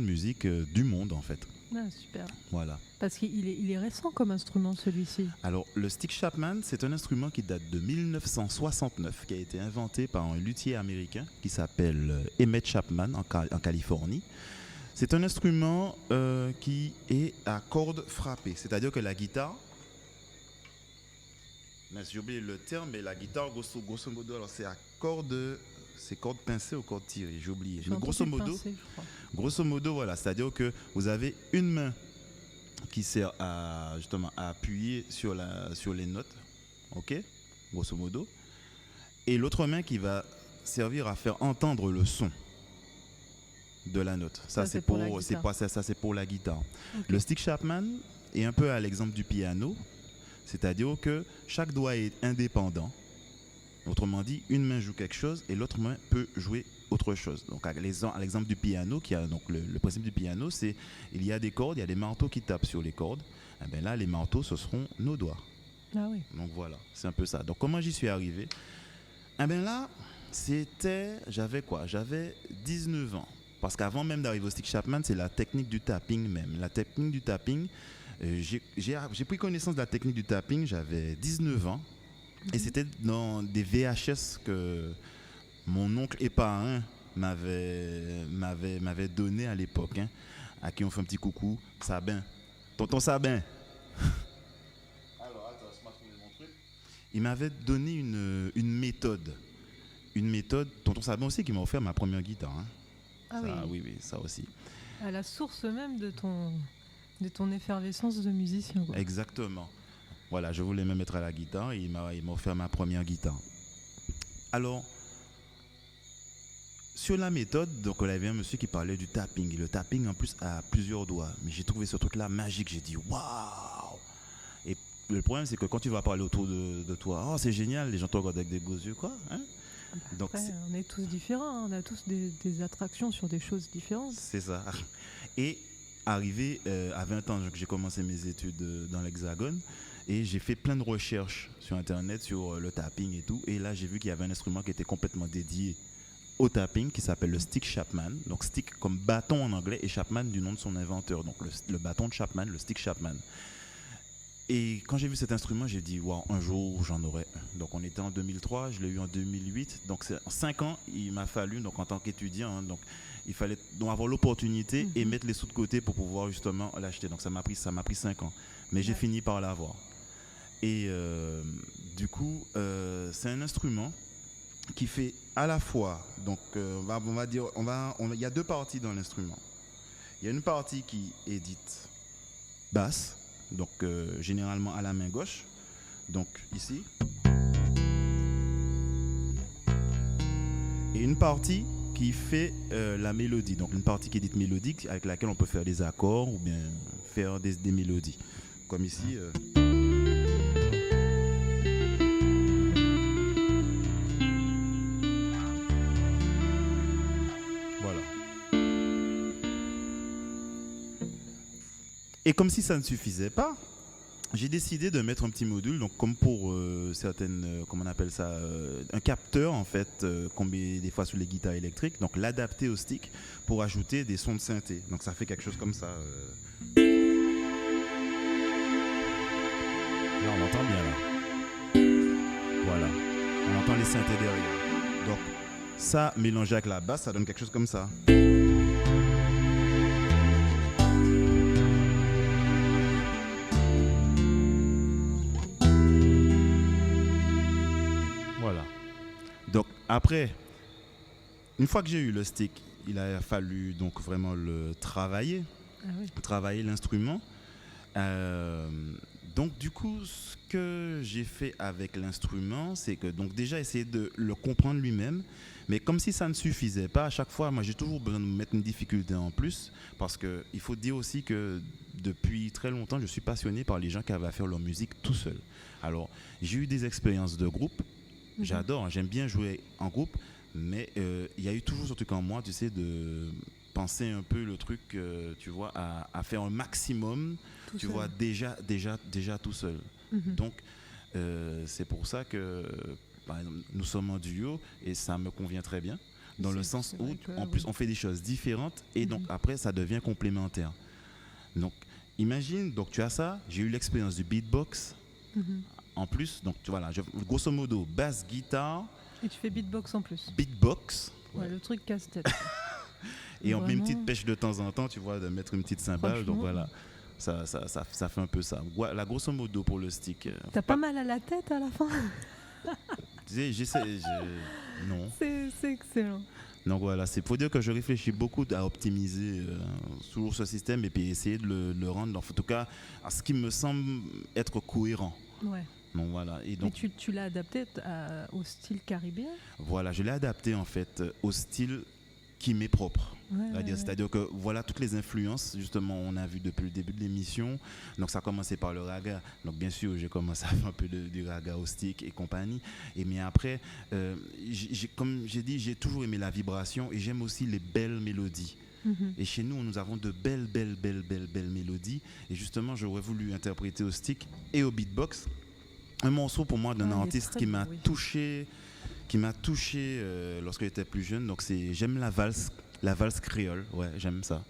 musique du monde, en fait. Ah, super. Voilà. Parce qu'il est récent comme instrument celui-ci. Alors, le stick Chapman, c'est un instrument qui date de 1969, qui a été inventé par un luthier américain qui s'appelle Emmett Chapman en Californie. C'est un instrument qui est à cordes frappées, c'est-à-dire que la guitare, j'ai oublié le terme, mais la guitare, grosso modo, alors c'est à cordes pincées ou cordes tirées, j'ai oublié. J'ai Mais entendu pincer, je crois. grosso modo, voilà, c'est-à-dire que vous avez une main qui sert à appuyer sur les notes, ok, grosso modo, et l'autre main qui va servir à faire entendre le son de la note. Ça c'est pour la guitare. Ok. Le stick Chapman est un peu à l'exemple du piano, c'est-à-dire que chaque doigt est indépendant. Autrement dit, une main joue quelque chose et l'autre main peut jouer autre chose. Donc à l'exemple du piano, donc le principe du piano, c'est il y a des cordes, il y a des marteaux qui tapent sur les cordes. Et bien là, les marteaux, ce seront nos doigts. Ah oui. Donc voilà, c'est un peu ça. Donc comment j'y suis arrivé? Eh bien là, J'avais quoi? J'avais 19 ans. Parce qu'avant même d'arriver au stick Chapman, c'est la technique du tapping même. La technique du tapping, j'ai pris connaissance de la technique du tapping, j'avais 19 ans. Et c'était dans des VHS que mon oncle et parrain m'avait donné à l'époque, hein, à qui on fait un petit coucou. Sabin. Tonton Sabin. Alors, attends, laisse-moi trouver mon truc. Il m'avait donné une méthode. Une méthode, tonton Sabin aussi, qui m'a offert ma première guitare. Hein. Ah ça, oui. Oui, ça aussi. À la source même de ton effervescence de musicien. Quoi. Exactement. Voilà, je voulais me mettre à la guitare et il m'a offert ma première guitare. Alors, sur la méthode, donc il y avait un monsieur qui parlait du tapping. Le tapping en plus a plusieurs doigts. Mais j'ai trouvé ce truc-là magique. J'ai dit waouh! Et le problème, c'est que quand tu vas parler autour de toi, oh c'est génial, les gens te regardent avec des gros yeux, quoi. Hein? Donc, après, on est tous différents, hein. On a tous des attractions sur des choses différentes. C'est ça. Et arrivé à 20 ans, j'ai commencé mes études dans l'Hexagone et j'ai fait plein de recherches sur Internet, sur le tapping et tout. Et là, j'ai vu qu'il y avait un instrument qui était complètement dédié au tapping qui s'appelle le stick Chapman. Donc stick comme bâton en anglais et Chapman du nom de son inventeur. Donc le bâton de Chapman, le stick Chapman. Et quand j'ai vu cet instrument, j'ai dit, wow, un jour j'en aurai un. Donc on était en 2003, je l'ai eu en 2008. Donc en 5 ans, il m'a fallu, donc en tant qu'étudiant, hein, donc il fallait donc avoir l'opportunité et mettre les sous de côté pour pouvoir justement l'acheter. Donc ça m'a pris 5 ans. Mais j'ai fini par l'avoir. Et du coup, c'est un instrument qui fait à la fois, donc on va dire, il y a deux parties dans l'instrument. Il y a une partie qui est dite basse, donc généralement à la main gauche, donc ici, et une partie qui fait la mélodie, donc une partie qui est dite mélodique avec laquelle on peut faire des accords ou bien faire des mélodies, comme ici. Et comme si ça ne suffisait pas, j'ai décidé de mettre un petit module, donc comme pour certaines, comment on appelle ça, un capteur en fait, qu'on met des fois sur les guitares électriques, donc l'adapter au stick pour ajouter des sons de synthé. Donc ça fait quelque chose comme ça. Là on entend bien là. Voilà, on entend les synthés derrière. Donc ça mélangé avec la basse, ça donne quelque chose comme ça. Donc après, une fois que j'ai eu le stick, il a fallu donc vraiment le travailler, travailler l'instrument. Donc du coup, ce que j'ai fait avec l'instrument, c'est que donc déjà essayer de le comprendre lui-même, mais comme si ça ne suffisait pas, à chaque fois, moi j'ai toujours besoin de me mettre une difficulté en plus, parce qu'il faut dire aussi que depuis très longtemps, je suis passionné par les gens qui avaient à faire leur musique tout seul. Alors, j'ai eu des expériences de groupe. J'adore, j'aime bien jouer en groupe, mais il y a eu toujours ce truc en moi, tu sais, de penser un peu le truc, tu vois, à faire un maximum, tout tu seul. Vois, déjà tout seul. Donc, c'est pour ça que par exemple, nous sommes en duo et ça me convient très bien, dans le sens où, en plus, on fait des choses différentes et donc après, ça devient complémentaire. Donc, imagine, donc tu as ça, j'ai eu l'expérience du beatbox. En plus, donc voilà, grosso modo, basse, guitare. Et tu fais beatbox en plus. Beatbox. Ouais, le truc casse-tête. Et on met une petite pêche de temps en temps, tu vois, de mettre une petite cymbale. Donc voilà, ça fait un peu ça. Voilà, grosso modo pour le stick. T'as pas mal à la tête à la fin? Non. C'est excellent. Donc voilà, c'est pour dire que je réfléchis beaucoup à optimiser toujours ce système et puis essayer de le rendre, en tout cas, à ce qui me semble être cohérent. Ouais. Donc voilà. Et donc, mais tu l'as adapté au style caribéen? Voilà, je l'ai adapté en fait au style qui m'est propre. C'est-à-dire que voilà toutes les influences, justement, on a vu depuis le début de l'émission. Donc ça a commencé par le raga. Donc bien sûr, j'ai commencé à faire un peu du raga au stick et compagnie. Et mais après, comme j'ai dit, j'ai toujours aimé la vibration et j'aime aussi les belles mélodies. Et chez nous, nous avons de belles mélodies. Et justement, j'aurais voulu interpréter au stick et au beatbox un morceau pour moi d'un artiste qui m'a touché, qui m'a touché lorsque j'étais plus jeune. Donc j'aime la valse créole, ouais, j'aime ça.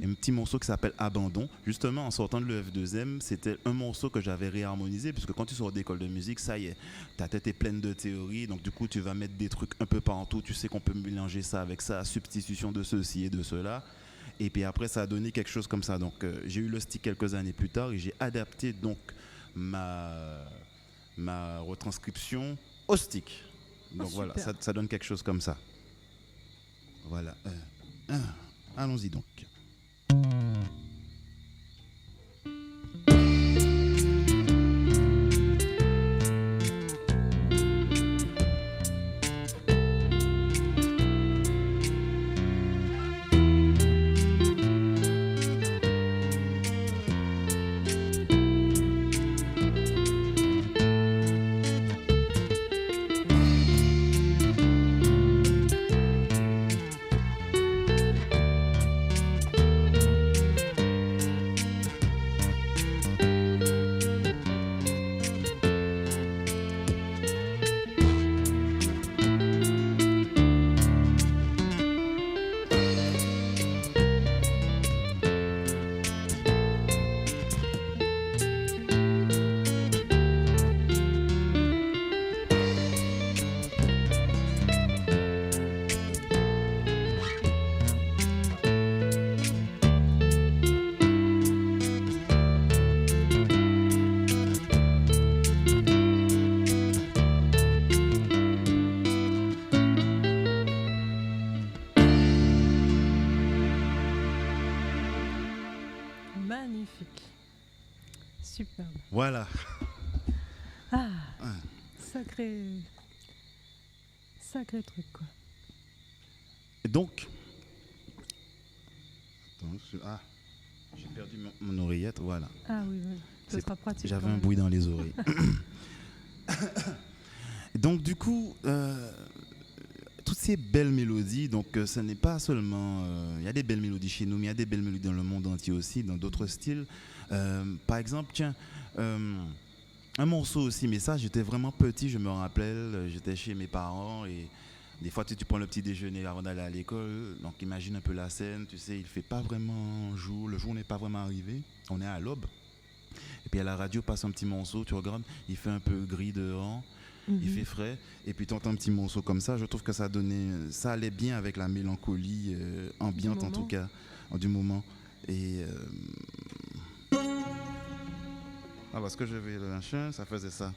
Un petit morceau qui s'appelle Abandon. Justement, en sortant de l'EF2M, c'était un morceau que j'avais réharmonisé, puisque quand tu sors d'école de musique, ça y est, ta tête est pleine de théories, donc du coup, tu vas mettre des trucs un peu partout, tu sais qu'on peut mélanger ça avec ça, substitution de ceci et de cela. Et puis après, ça a donné quelque chose comme ça. Donc, j'ai eu le stick quelques années plus tard et j'ai adapté donc ma retranscription au stick. Donc voilà, ça donne quelque chose comme ça. Voilà. Allons-y donc. Magnifique. Superbe. Voilà. Ah, sacré truc, quoi. Et donc, j'ai perdu mon oreillette, voilà. Ah oui, ce sera pratique. J'avais un bruit dans les oreilles. Donc du coup, toutes ces belles mélodies, donc ce n'est pas seulement... Il y a des belles mélodies chez nous, mais il y a des belles mélodies dans le monde entier aussi, dans d'autres styles. Par exemple, tiens, un morceau aussi, mais ça, j'étais vraiment petit, je me rappelle, j'étais chez mes parents et des fois, tu prends le petit déjeuner avant d'aller à l'école, donc imagine un peu la scène, tu sais, il ne fait pas vraiment jour, le jour n'est pas vraiment arrivé, on est à l'aube. Et puis à la radio, passe un petit morceau, tu regardes, il fait un peu gris dehors, il fait frais, et puis tu entends un petit morceau comme ça, je trouve que ça allait bien avec la mélancolie ambiante en tout cas, du moment. Et parce que je vais le machin, ça faisait ça.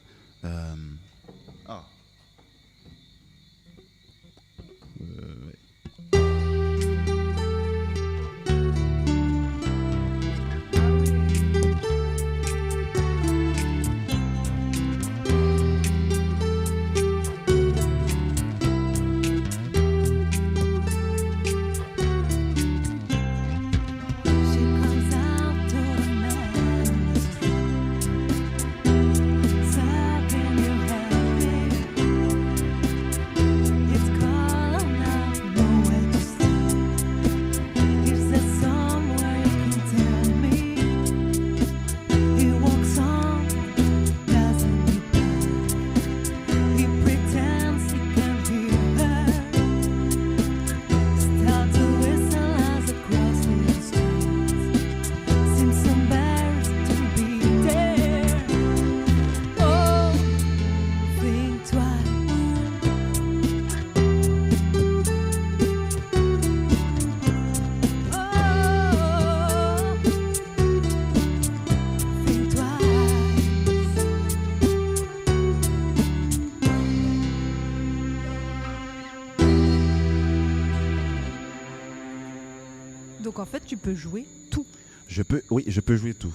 Donc en fait, tu peux jouer tout. Je peux jouer tout.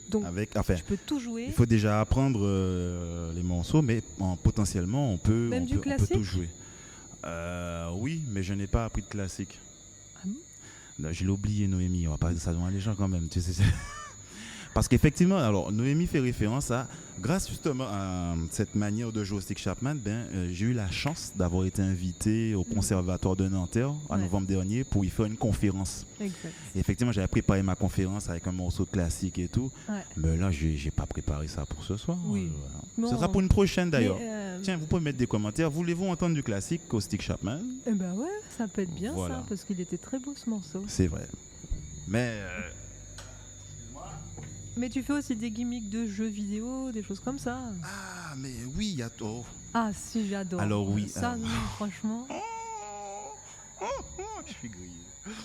Donc tu peux tout jouer. Il faut déjà apprendre les morceaux, mais potentiellement on peut tout jouer. Oui, mais je n'ai pas appris de classique. Ah bon? Je l'ai oublié, Noémie. On va parler de ça devant les gens quand même. Tu sais, parce qu'effectivement, alors Noémie fait référence à, grâce justement à cette manière de jouer au stick Chapman, j'ai eu la chance d'avoir été invité au Conservatoire de Nanterre en novembre dernier pour y faire une conférence. Exact. Et effectivement, j'avais préparé ma conférence avec un morceau classique et tout. Ouais. Mais là, j'ai pas préparé ça pour ce soir. Oui. Ce sera pour une prochaine d'ailleurs. Tiens, vous pouvez mettre des commentaires. Voulez-vous entendre du classique Caustic Chapman? Eh ben ouais, ça peut être bien Voilà. ça, parce qu'il était très beau ce morceau. C'est vrai. Mais Mais tu fais aussi des gimmicks de jeux vidéo, des choses comme ça. ah, mais oui, il y a oh. Ah si, j'adore. Alors oui, Ça, alors. non, franchement, Je suis grillé.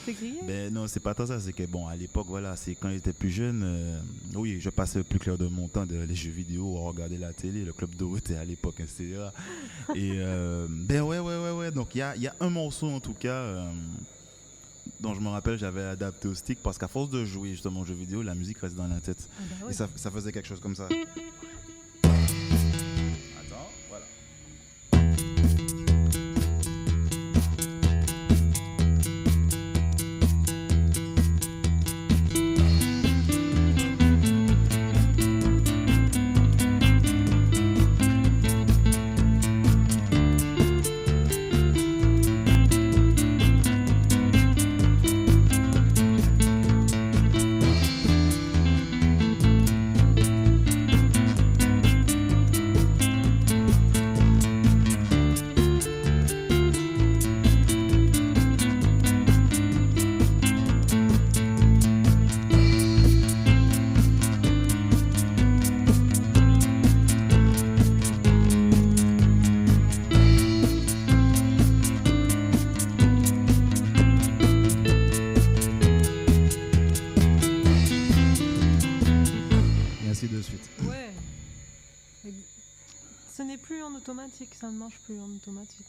c'est grillé. Ben non, c'est pas tant ça, c'est que bon, à l'époque, voilà, c'est quand j'étais plus jeune, oui, je passais le plus clair de mon temps dans les jeux vidéo, à regarder la télé, le Club Dorothée à l'époque, etc. Et ben ouais, donc il y a un morceau en tout cas dont je me rappelle, j'avais adapté au stick parce qu'à force de jouer justement aux jeux vidéo, la musique reste dans la tête. Ah bah ouais. Et ça faisait quelque chose comme ça. Attends, voilà. Et ainsi de suite. Ouais. Ce n'est plus en automatique, ça ne marche plus en automatique.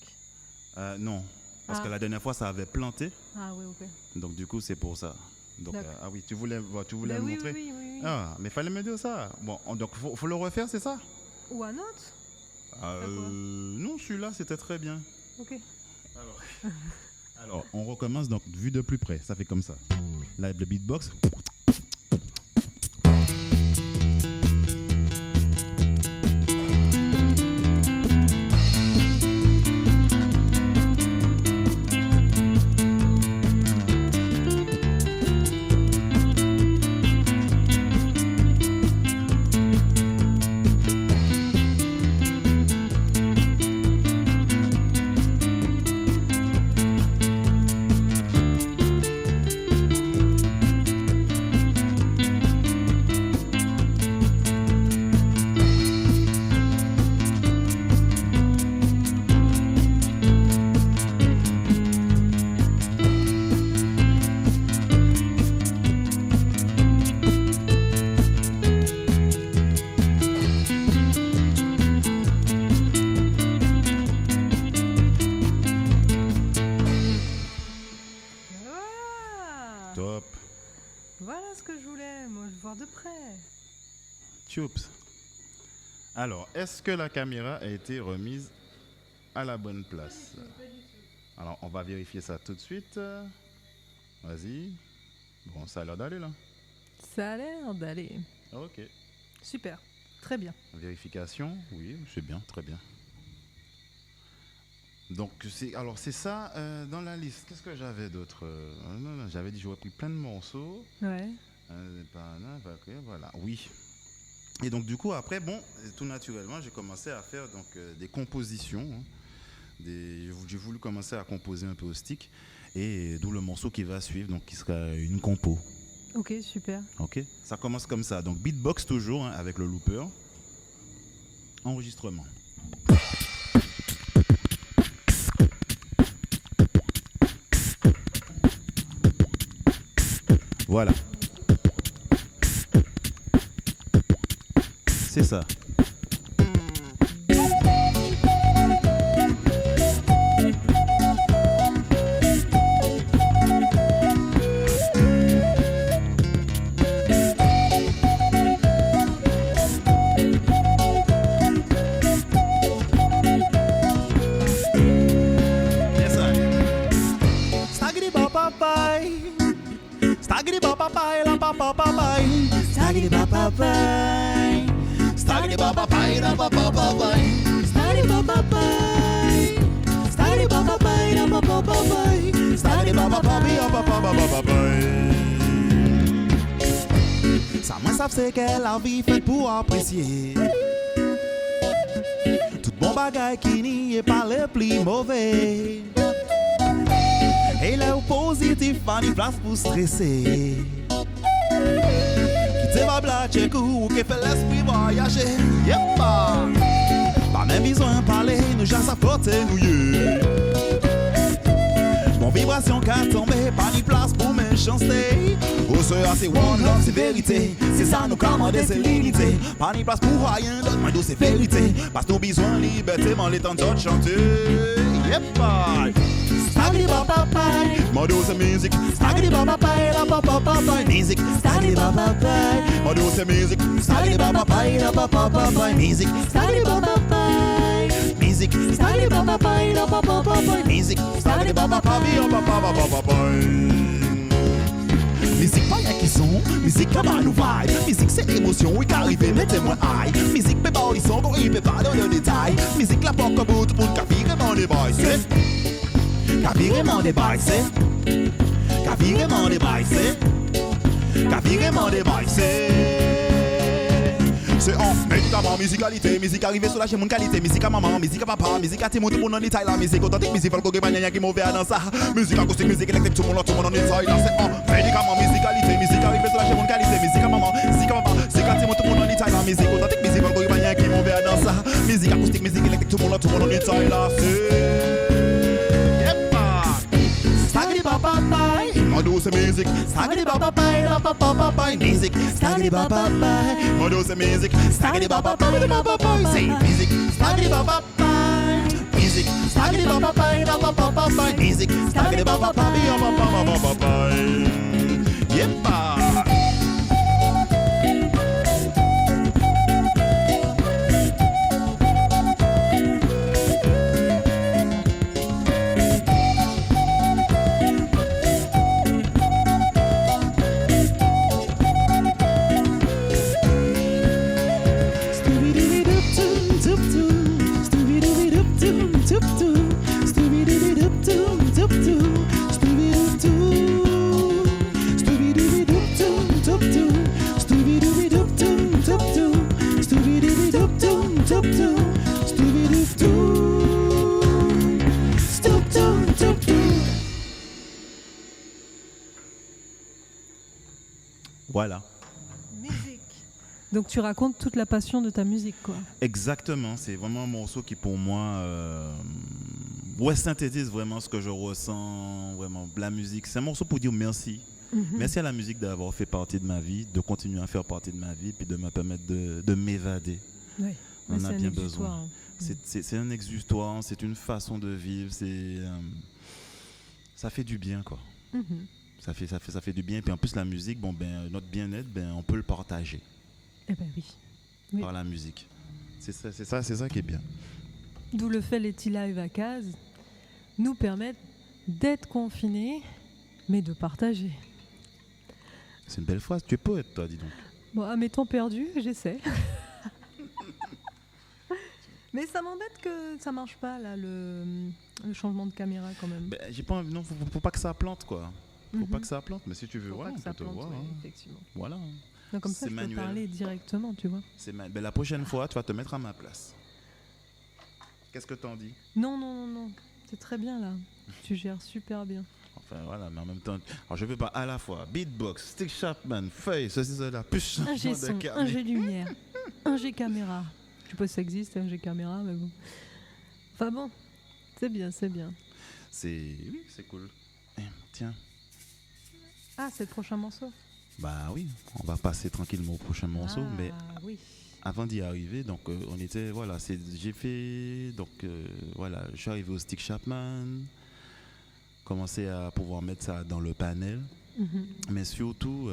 Non, parce Ah. que la dernière fois ça avait planté, Ah ouais, ok. donc du coup c'est pour ça. Donc D'accord. ah oui, tu voulais Bah me oui, montrer. oui. Ah, mais fallait me dire ça. Bon, donc faut le refaire, c'est ça? Ou un autre. quoi Non, celui-là c'était très bien. Ok. Alors, on recommence donc vu de plus près. Ça fait comme ça. Là, le beatbox. Voilà. Top. Voilà ce que je voulais, moi, je voir de près. Choups. Alors, est-ce que la caméra a été remise à la bonne place? Alors, on va vérifier ça tout de suite. Vas-y. Bon, ça a l'air d'aller là. Ça a l'air d'aller. Ok. Super. Très bien. Vérification, oui, c'est bien, très bien. Donc, c'est ça dans la liste. Qu'est-ce que j'avais d'autre? Non, j'avais dit j'aurais pris plein de morceaux. Ouais. Voilà, oui. Et donc, du coup, après, bon, tout naturellement, j'ai commencé à faire donc, des compositions. Hein. J'ai voulu commencer à composer un peu au stick. Et d'où le morceau qui va suivre, donc qui sera une compo. Ok, super. Ok, ça commence comme ça. Donc, beatbox toujours, hein, avec le looper. Enregistrement. Voilà. C'est ça. Staggity bop bye, la bop bop bye. Staggity bop bye. Staggity bop bye, la bop bop bye. Staggity bop bye. Staggity bop bye, la bop bop bye. Staggity bop bye, la bop bop bye. Ça moi savent c'est que la vie fait pour apprécier. Tout bon Gon bagay qui n'y est pas le plus mauvais. Et là, au positif, pas ni place pour stresser. Quitter ma blague, ou qui fait l'esprit voyager. Yep, pas même besoin de parler, nous já sa flotte, nous yeux. Mon vibration qu'a tombé, pas ni place pour méchanceté. Au sera c'est one love, c'est vérité. C'est ça nous commande, c'est l'unité. Pas ni place pour rien d'autre, mais c'est vérité. Parce que nous besoin de liberté, mais les temps d'autres chanter. Yep, Staggy Baba Pie, Modo c'est musique. Staggy Baba Pie, la Baba Pie, musique. Staggy Baba Pie, Modo c'est musique. Staggy Baba Pie, la Baba Pie, musique. Staggy Baba Pie, musique. Staggy Baba Pie, la Baba Pie, musique. Staggy Baba Pie, la Baba Pie. Musique pas y'a qui sont, musique là bas nous vibe. Musique c'est émotion, oui qu'arrive, mettez-moi high. Musique peut pas les sons, il peut pas dans le détail. Musique là pas comme bout, tout le monde qui vraiment des bails, c'est. Qui vraiment des bails, c'est. Qui vraiment des bails, c'est. Qui vraiment des bails, c'est. C'est en médicament, musicalité, musique arrivée sur la chez mon qualité, musique à maman, musique à papa, musique à Timon, tout le monde en détail là, musique authentique, musique folk, pas n'y a qui mauvais dans ça, musique acoustique, musique électrique, tout le monde en détail là, c'est en médicament, musicalité, musique arrivée sur la chez mon qualité, musique à maman, musique à papa, musique à Timon, tout le monde en détail là, musique authentique, musique folk, pas n'y a qui mauvais dans ça, musique acoustique, musique électrique, tout le monde en détail là, c'est. Baba Pie, Modo c'est musique. Staggy Baba Pie, la Baba Pie, musique. Staggy Baba Pie, Modo c'est musique. Staggy Baba Pie, la Baba Pie, c'est musique. Staggy Baba Pie, musique. Staggy Baba Pie, la Baba Pie, musique. Staggy Baba Pie, la Baba Pie. Yepa. Voilà. Musique. Donc tu racontes toute la passion de ta musique, quoi. Exactement, c'est vraiment un morceau qui pour moi synthétise vraiment ce que je ressens, vraiment la musique. C'est un morceau pour dire merci. Merci à la musique d'avoir fait partie de ma vie, de continuer à faire partie de ma vie, puis de me permettre de m'évader. Ouais. On a bien besoin. C'est un exutoire, c'est une façon de vivre, ça fait du bien, quoi. Ça fait du bien. Et puis en plus, la musique, notre bien-être, on peut le partager. Eh ben oui. Par la musique. C'est ça qui est bien. D'où le fait les T-Live à Caz nous permettent d'être confinés, mais de partager. C'est une belle phrase. Tu es poète, toi, dis donc. Bon, à mes temps perdus, j'essaie. Mais ça m'embête que ça marche pas, là, le changement de caméra, quand même. J'ai pas envie, non, faut pas que ça plante, quoi. Faut pas que ça plante, mais si tu veux, faut voilà, pas que on ça peut te plante, voir. ouais, Hein. effectivement. Voilà. Donc, comme ça, je peux parler directement, tu vois. La prochaine fois, tu vas te mettre à ma place. Qu'est-ce que t'en dis? Non. C'est très bien, là. Tu gères super bien. Enfin, voilà, mais en même temps... Alors, je veux pas à la fois beatbox, stick Chapman, feuille, ceci, cela, plus... Un G son, un G lumière, un G caméra. Je sais pas si ça existe, un G caméra, mais bon. Enfin bon, c'est bien. Oui, c'est cool. Tiens. Ah, c'est le prochain morceau? Bah oui, on va passer tranquillement au prochain morceau, mais oui. avant d'y arriver, donc on était, voilà, j'ai fait, donc voilà, je suis arrivé au Stick Chapman, commencé à pouvoir mettre ça dans le panel, mais surtout,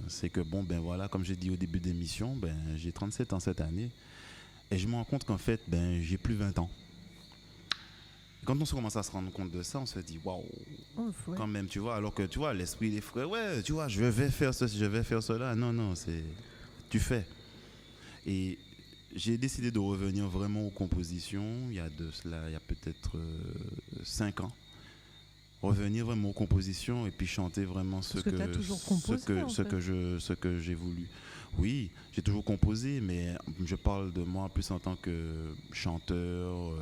c'est que voilà, comme j'ai dit au début de l'émission, j'ai 37 ans cette année, et je me rends compte qu'en fait, j'ai plus 20 ans. Quand on se commence à se rendre compte de ça, on se dit waouh, quand même, tu vois, alors que tu vois, l'esprit des frères, ouais, tu vois, je vais faire ceci, je vais faire cela. Non, c'est tu fais. Et j'ai décidé de revenir vraiment aux compositions il y a peut-être 5 ans. revenir vraiment aux compositions et puis chanter vraiment Parce que t'as toujours composé, en fait. ce que j'ai voulu. Oui, j'ai toujours composé, mais je parle de moi plus en tant que chanteur,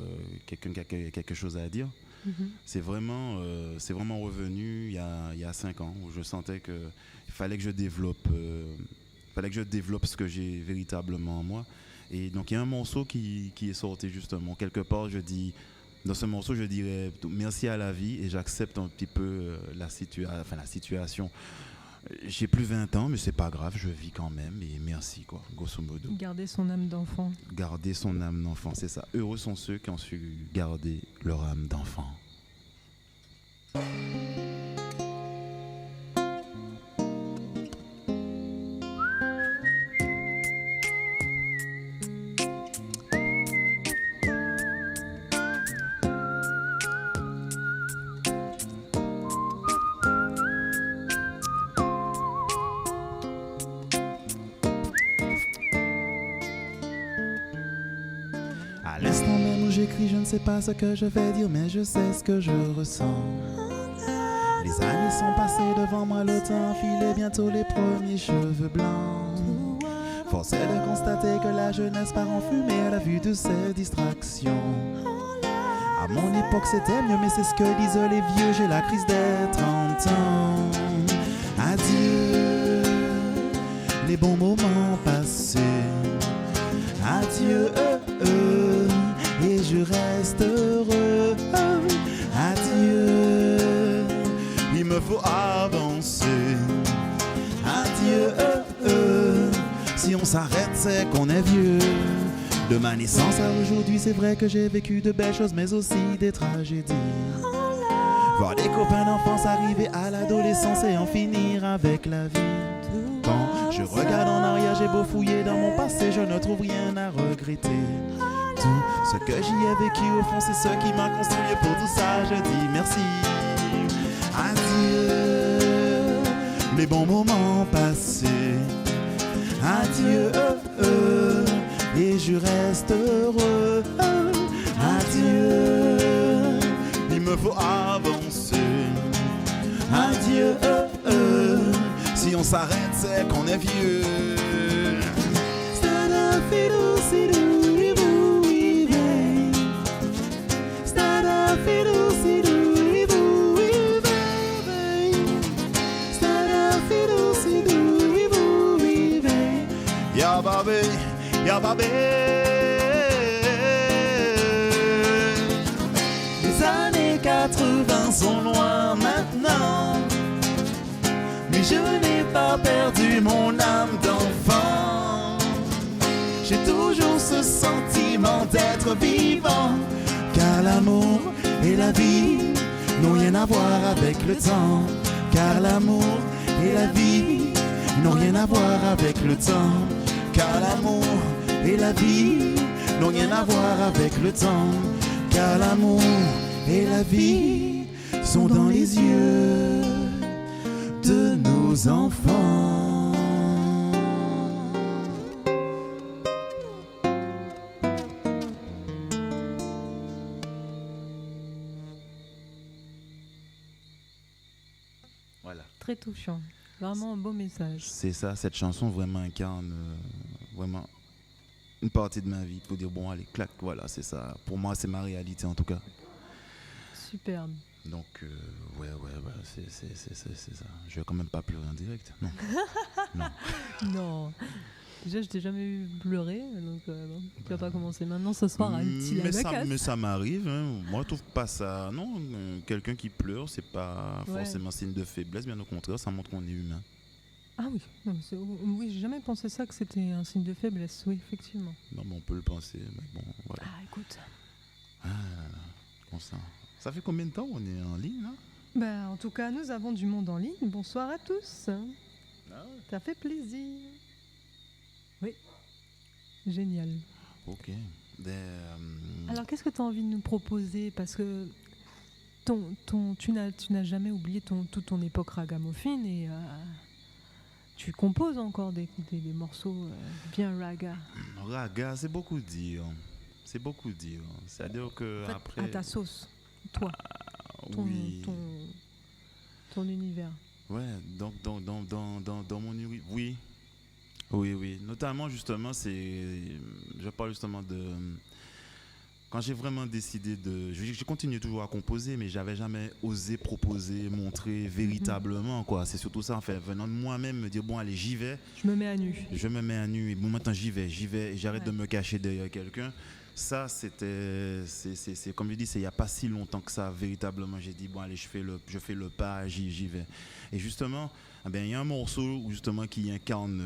quelqu'un qui a quelque chose à dire. Mhm. C'est vraiment revenu il y a 5 ans où je sentais qu'il fallait que je développe, ce que j'ai véritablement en moi. Et donc il y a un morceau qui est sorti justement. Quelque part, dans ce morceau, je dirais merci à la vie et j'accepte un petit peu la situation. J'ai plus 20 ans, mais c'est pas grave, je vis quand même et merci, quoi, grosso modo. Garder son âme d'enfant. Garder son âme d'enfant, c'est ça. Heureux sont ceux qui ont su garder leur âme d'enfant. À l'instant même où j'écris, je ne sais pas ce que je vais dire, mais je sais ce que je ressens. Les années sont passées devant moi, le temps filait bientôt les premiers cheveux blancs. Force est de constater que la jeunesse part en fumée à la vue de ces distractions. À mon époque c'était mieux, mais c'est ce que disent les vieux, j'ai la crise des 30 ans. Adieu, les bons moments passés. Adieu, et je reste heureux. Adieu, il me faut avancer. Adieu, si on s'arrête c'est qu'on est vieux. De ma naissance à aujourd'hui, c'est vrai que j'ai vécu de belles choses, mais aussi des tragédies. Voir des copains d'enfance arriver à l'adolescence et en finir avec la vie. Quand je regarde en arrière, j'ai beau fouiller dans mon passé, je ne trouve rien à regretter. Tout ce que j'y ai vécu au fond, c'est ce qui m'a construit. Pour tout ça, je dis merci. Adieu, les bons moments passés. Adieu, et je reste heureux. Adieu, il me faut avancer. Adieu, si on s'arrête c'est qu'on est vieux. Ya babé, ya babé. Les années 80 sont loin maintenant, mais je n'ai pas perdu mon âme d'enfant. J'ai toujours ce sentiment d'être vivant, car l'amour et la vie n'ont rien à voir avec le temps. Car l'amour et la vie n'ont rien à voir avec le temps. Car l'amour et la vie n'ont rien à voir avec le temps. Car l'amour et la vie sont dans les yeux de nos enfants. Voilà. Très touchant. Vraiment un beau message. C'est ça, cette chanson vraiment incarne vraiment une partie de ma vie. Pour dire, bon, allez, clac, voilà, c'est ça. Pour moi, c'est ma réalité en tout cas. Superbe. Donc, ouais, c'est ça. Je vais quand même pas pleurer en direct. Non. Non. Non. Déjà, je t'ai jamais vu pleurer, donc bon, tu vas pas commencer maintenant ce soir à Ti Live Acaz. Mais ça m'arrive. Hein. Moi, je trouve pas ça. Non, quelqu'un qui pleure, c'est pas Ouais. forcément signe de faiblesse. Bien au contraire, ça montre qu'on est humain. Ah oui, non, oui, j'ai jamais pensé ça, que c'était un signe de faiblesse. Oui, effectivement. Non, mais on peut le penser. Mais bon, voilà. Ah, écoute. Ah, comme ça. Ça fait combien de temps on est en ligne là? Ben, en tout cas, nous avons du monde en ligne. Bonsoir à tous. Ah ouais. Ça fait plaisir. Oui. Génial. Ok. Alors, qu'est-ce que tu as envie de nous proposer? Parce que tu n'as jamais oublié toute ton époque ragamuffin et tu composes encore des morceaux bien raga. Raga, c'est beaucoup dire. C'est beaucoup dire. C'est-à-dire que En fait, après. à ta sauce, toi. Oui. ton univers. Ouais, donc dans mon oui. Oui. Notamment justement, je parle justement de quand j'ai vraiment décidé je continue toujours à composer, mais j'avais jamais osé proposer, montrer véritablement quoi. C'est surtout ça en fait, venant de moi-même me dire bon allez j'y vais. Je me mets à nu. Je me mets à nu et bon maintenant j'y vais et j'arrête de me cacher derrière quelqu'un. Ça c'est comme je dis, c'est il y a pas si longtemps que ça véritablement j'ai dit bon allez je fais le pas, j'y vais. Et justement, il y a un morceau justement qui incarne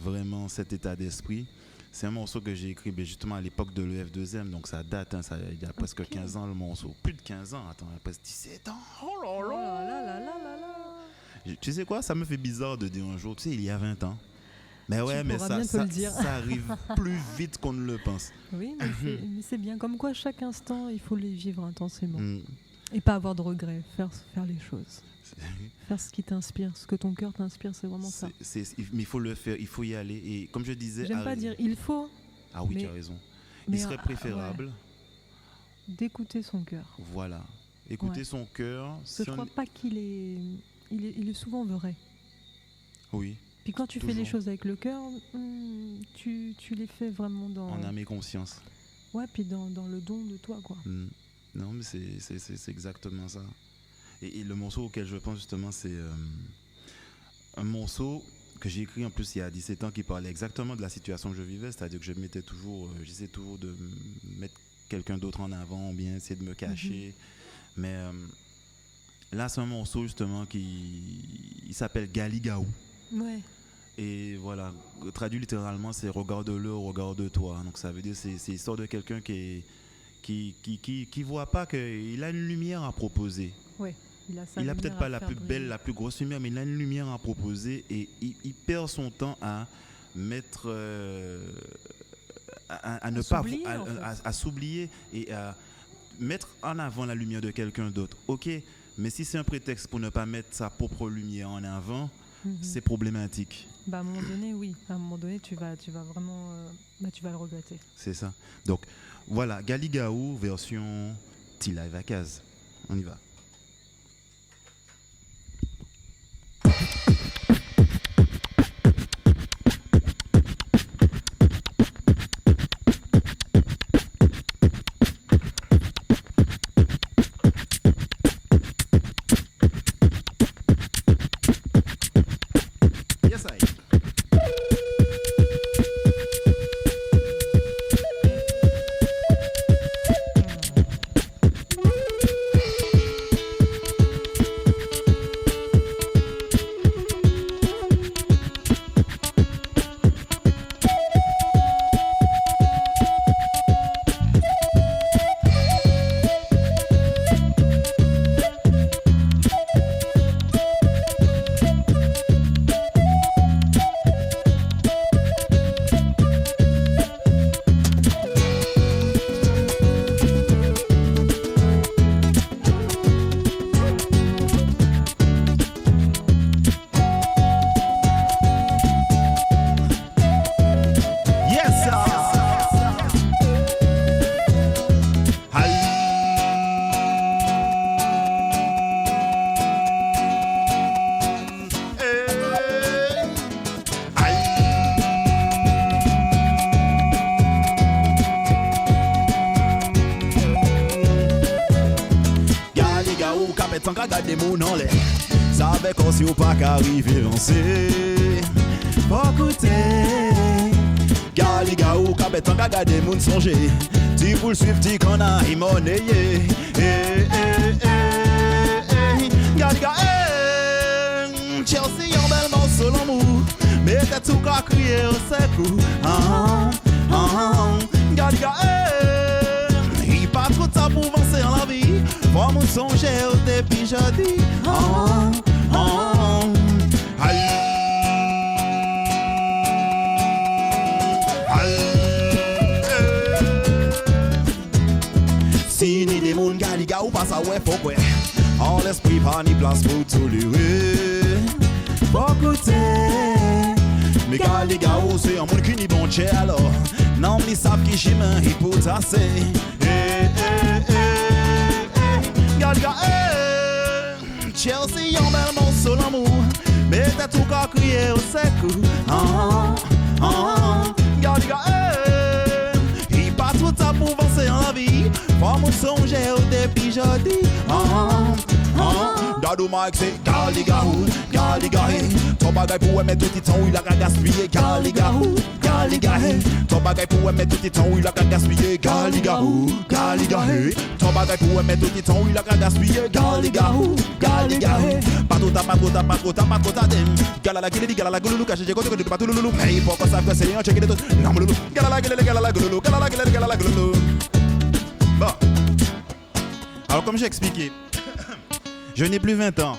vraiment cet état d'esprit. C'est un morceau que j'ai écrit justement à l'époque de l'EF2M, donc ça date, hein, il y a presque 15 ans le morceau. Plus de 15 ans, attends, il y a presque 17 ans. Oh là là. Tu sais quoi, ça me fait bizarre de dire un jour, tu sais, il y a 20 ans. Mais ouais, mais ça arrive plus vite qu'on ne le pense. Oui, mais c'est bien. Comme quoi, chaque instant, il faut les vivre intensément. Et pas avoir de regrets, faire les choses. Faire ce qui t'inspire, ce que ton cœur t'inspire, c'est vraiment ça. Mais il faut le faire, il faut y aller. Et comme je disais... J'aime pas dire il faut. Ah oui, tu as raison. Il serait préférable... d'écouter son cœur. Voilà. Écouter son cœur. Je ne crois pas qu'il est... Il est souvent vrai. Oui. Puis quand tu fais les choses avec le cœur, tu les fais vraiment dans... En âme et conscience. Ouais, puis dans le don de toi, quoi. Non, mais c'est exactement ça. Et le morceau auquel je pense justement, c'est un morceau que j'ai écrit en plus il y a 17 ans qui parlait exactement de la situation que je vivais, c'est-à-dire que j'essayais toujours de mettre quelqu'un d'autre en avant, ou bien essayer de me cacher. Mais là, c'est un morceau justement il s'appelle Galigaou. Ouais. Et voilà, traduit littéralement, c'est regarde-le, regarde-toi. Donc ça veut dire c'est l'histoire de quelqu'un qui voit pas qu'il a une lumière à proposer. Ouais. Il a peut-être pas la plus belle, la plus grosse lumière, mais il a une lumière à proposer et il perd son temps à mettre, à ne pas, à s'oublier et à mettre en avant la lumière de quelqu'un d'autre. Ok, mais si c'est un prétexte pour ne pas mettre sa propre lumière en avant, c'est problématique. À un moment donné, oui. À un moment donné, tu vas vraiment, tu vas le regretter. C'est ça. Donc voilà, Galigaou version T-Live Akaz. On y va. Tant qu'à garder mon en l'air, ça avec aussi ou pas qu'arriver avancer. Pas écouter, Galigaou, tant qu'à garder mon songer. Tu pour le suivre, tu qu'on a imonayé. Galigaou, Chelsea, en bel morceau l'amour. Mais t'as tout qu'à crier au secours. Galigaou, il pas trop de temps pour avancer en la vie. Pour mon songer depuis jeudi. Si ni des moun Galigaou passe à ouais faut quoi. En l'esprit pas ni place pour tout lui. Faut écouter. Mais Galigaou c'est un moun qui ni bon tché alors. Non mi savent qui j'y main il peut tasser. Galga, Chelsea, yon bel morceau l'amour. Mais t'as tout qu'à crier au sec. Galga, il pas tout ça pour avancer en la vie. Faut me songer au début jeudi. Dadou Mike c'est Galiga, ton bagay pour mettre tout temps où il a qu'à gaspiller. Galiga, ton bagay pour mettre tout temps où il a qu'à gaspiller. Galiga, ton bagay pour mettre tout temps où il a qu'à gaspiller. Galiga, patota dem. Galala gululu caché j'ai côté que pas tout loulou. Hey pourquoi ça que c'est un check it tout. Namululu galala gululu. Bon. Alors comme j'ai expliqué, je n'ai plus 20 ans.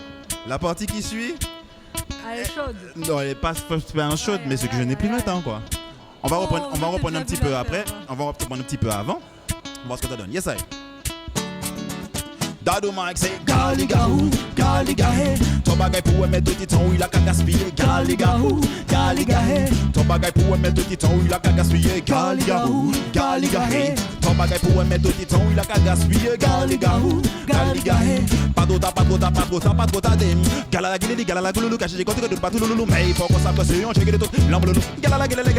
La partie qui suit, Elle est chaude. non, elle n'est pas chaude, mais c'est que je n'ai plus 20 ans quoi. On va reprendre un petit peu après, on va reprendre un petit peu avant. On va voir ce que ça donne. Yes, I. Dadou Mike c'est Galiga, ton bagay pour mettre tout temps où il a qu'à gaspiller. Galiga, ton bagay pour mettre tout temps où il a qu'à gaspiller. Galiga, ton bagay pour mettre tout temps où il a qu'à gaspiller. Galiga, patota dem. Galala gululu caché j'ai côté que pas tout loulou. Mais pourquoi ça que c'est un check it tout. Lambolulu galala gululu.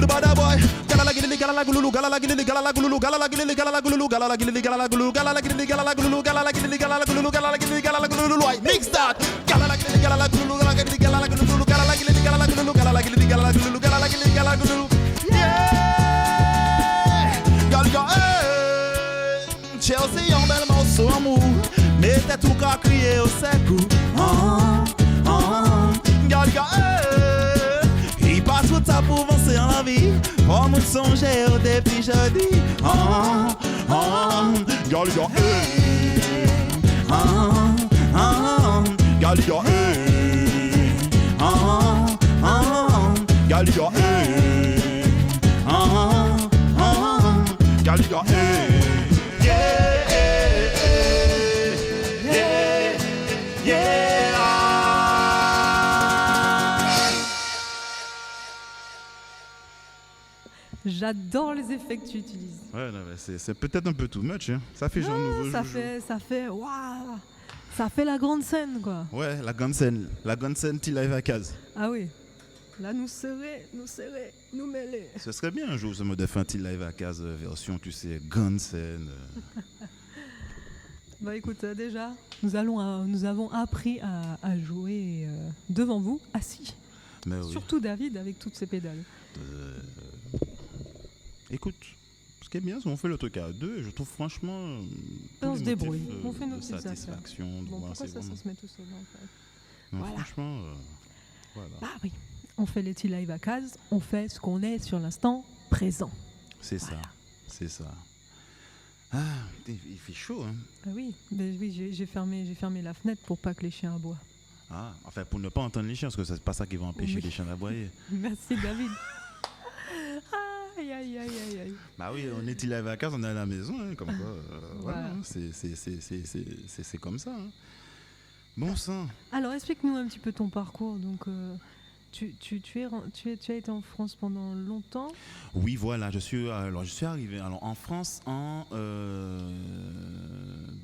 Bada boy, galala gululu. Mix that. Galala gululu. Yeah. Galga, Chelsea, yon bel morceau amour. Mais t'as tout qu'à crier au sec. Galga, il passe tout ça pour avancer en la vie. Oh, mon songer au début jeudi. Galga, Galga, Galga, Galga, J'adore les effets que tu utilises. Ouais, non, c'est peut-être un peu too much. Hein. Ça fait genre nouveau ça joujou. fait, waouh, ça fait la grande scène quoi. Ouais, la grande scène T-Live à case. Ah oui, là nous serrer, nous mêler. Ce serait bien un jour, ça me défend T-Live à case version, tu sais, grande scène. Bah écoute, déjà, nous avons appris à jouer devant vous, assis. Mais oui. Surtout David avec toutes ses pédales. Écoute, ce qui est bien, c'est qu'on fait le truc à deux et je trouve franchement. On se débrouille, on fait nos de petites satisfaction. affaires. De Bon, voir, pourquoi c'est ça vraiment- se met tout seul en fait. Non, Voilà. franchement, voilà. Ah oui, on fait les T-Live à case, on fait ce qu'on est sur l'instant présent. C'est Voilà. c'est ça. Ah, il fait chaud, hein. Ah oui, ben oui, j'ai fermé la fenêtre pour pas que les chiens aboient. Ah, enfin, pour ne pas entendre les chiens, parce que c'est pas ça qui va empêcher Oui. les chiens d'aboyer. Merci David. Aïe. Bah oui, on est T-Live à case, on est à la maison, hein, comme quoi. Voilà, Voilà. hein, c'est comme ça. Hein. Bon sang. Alors explique-nous un petit peu ton parcours. Donc tu as été en France pendant longtemps. Oui, voilà, je suis arrivé en France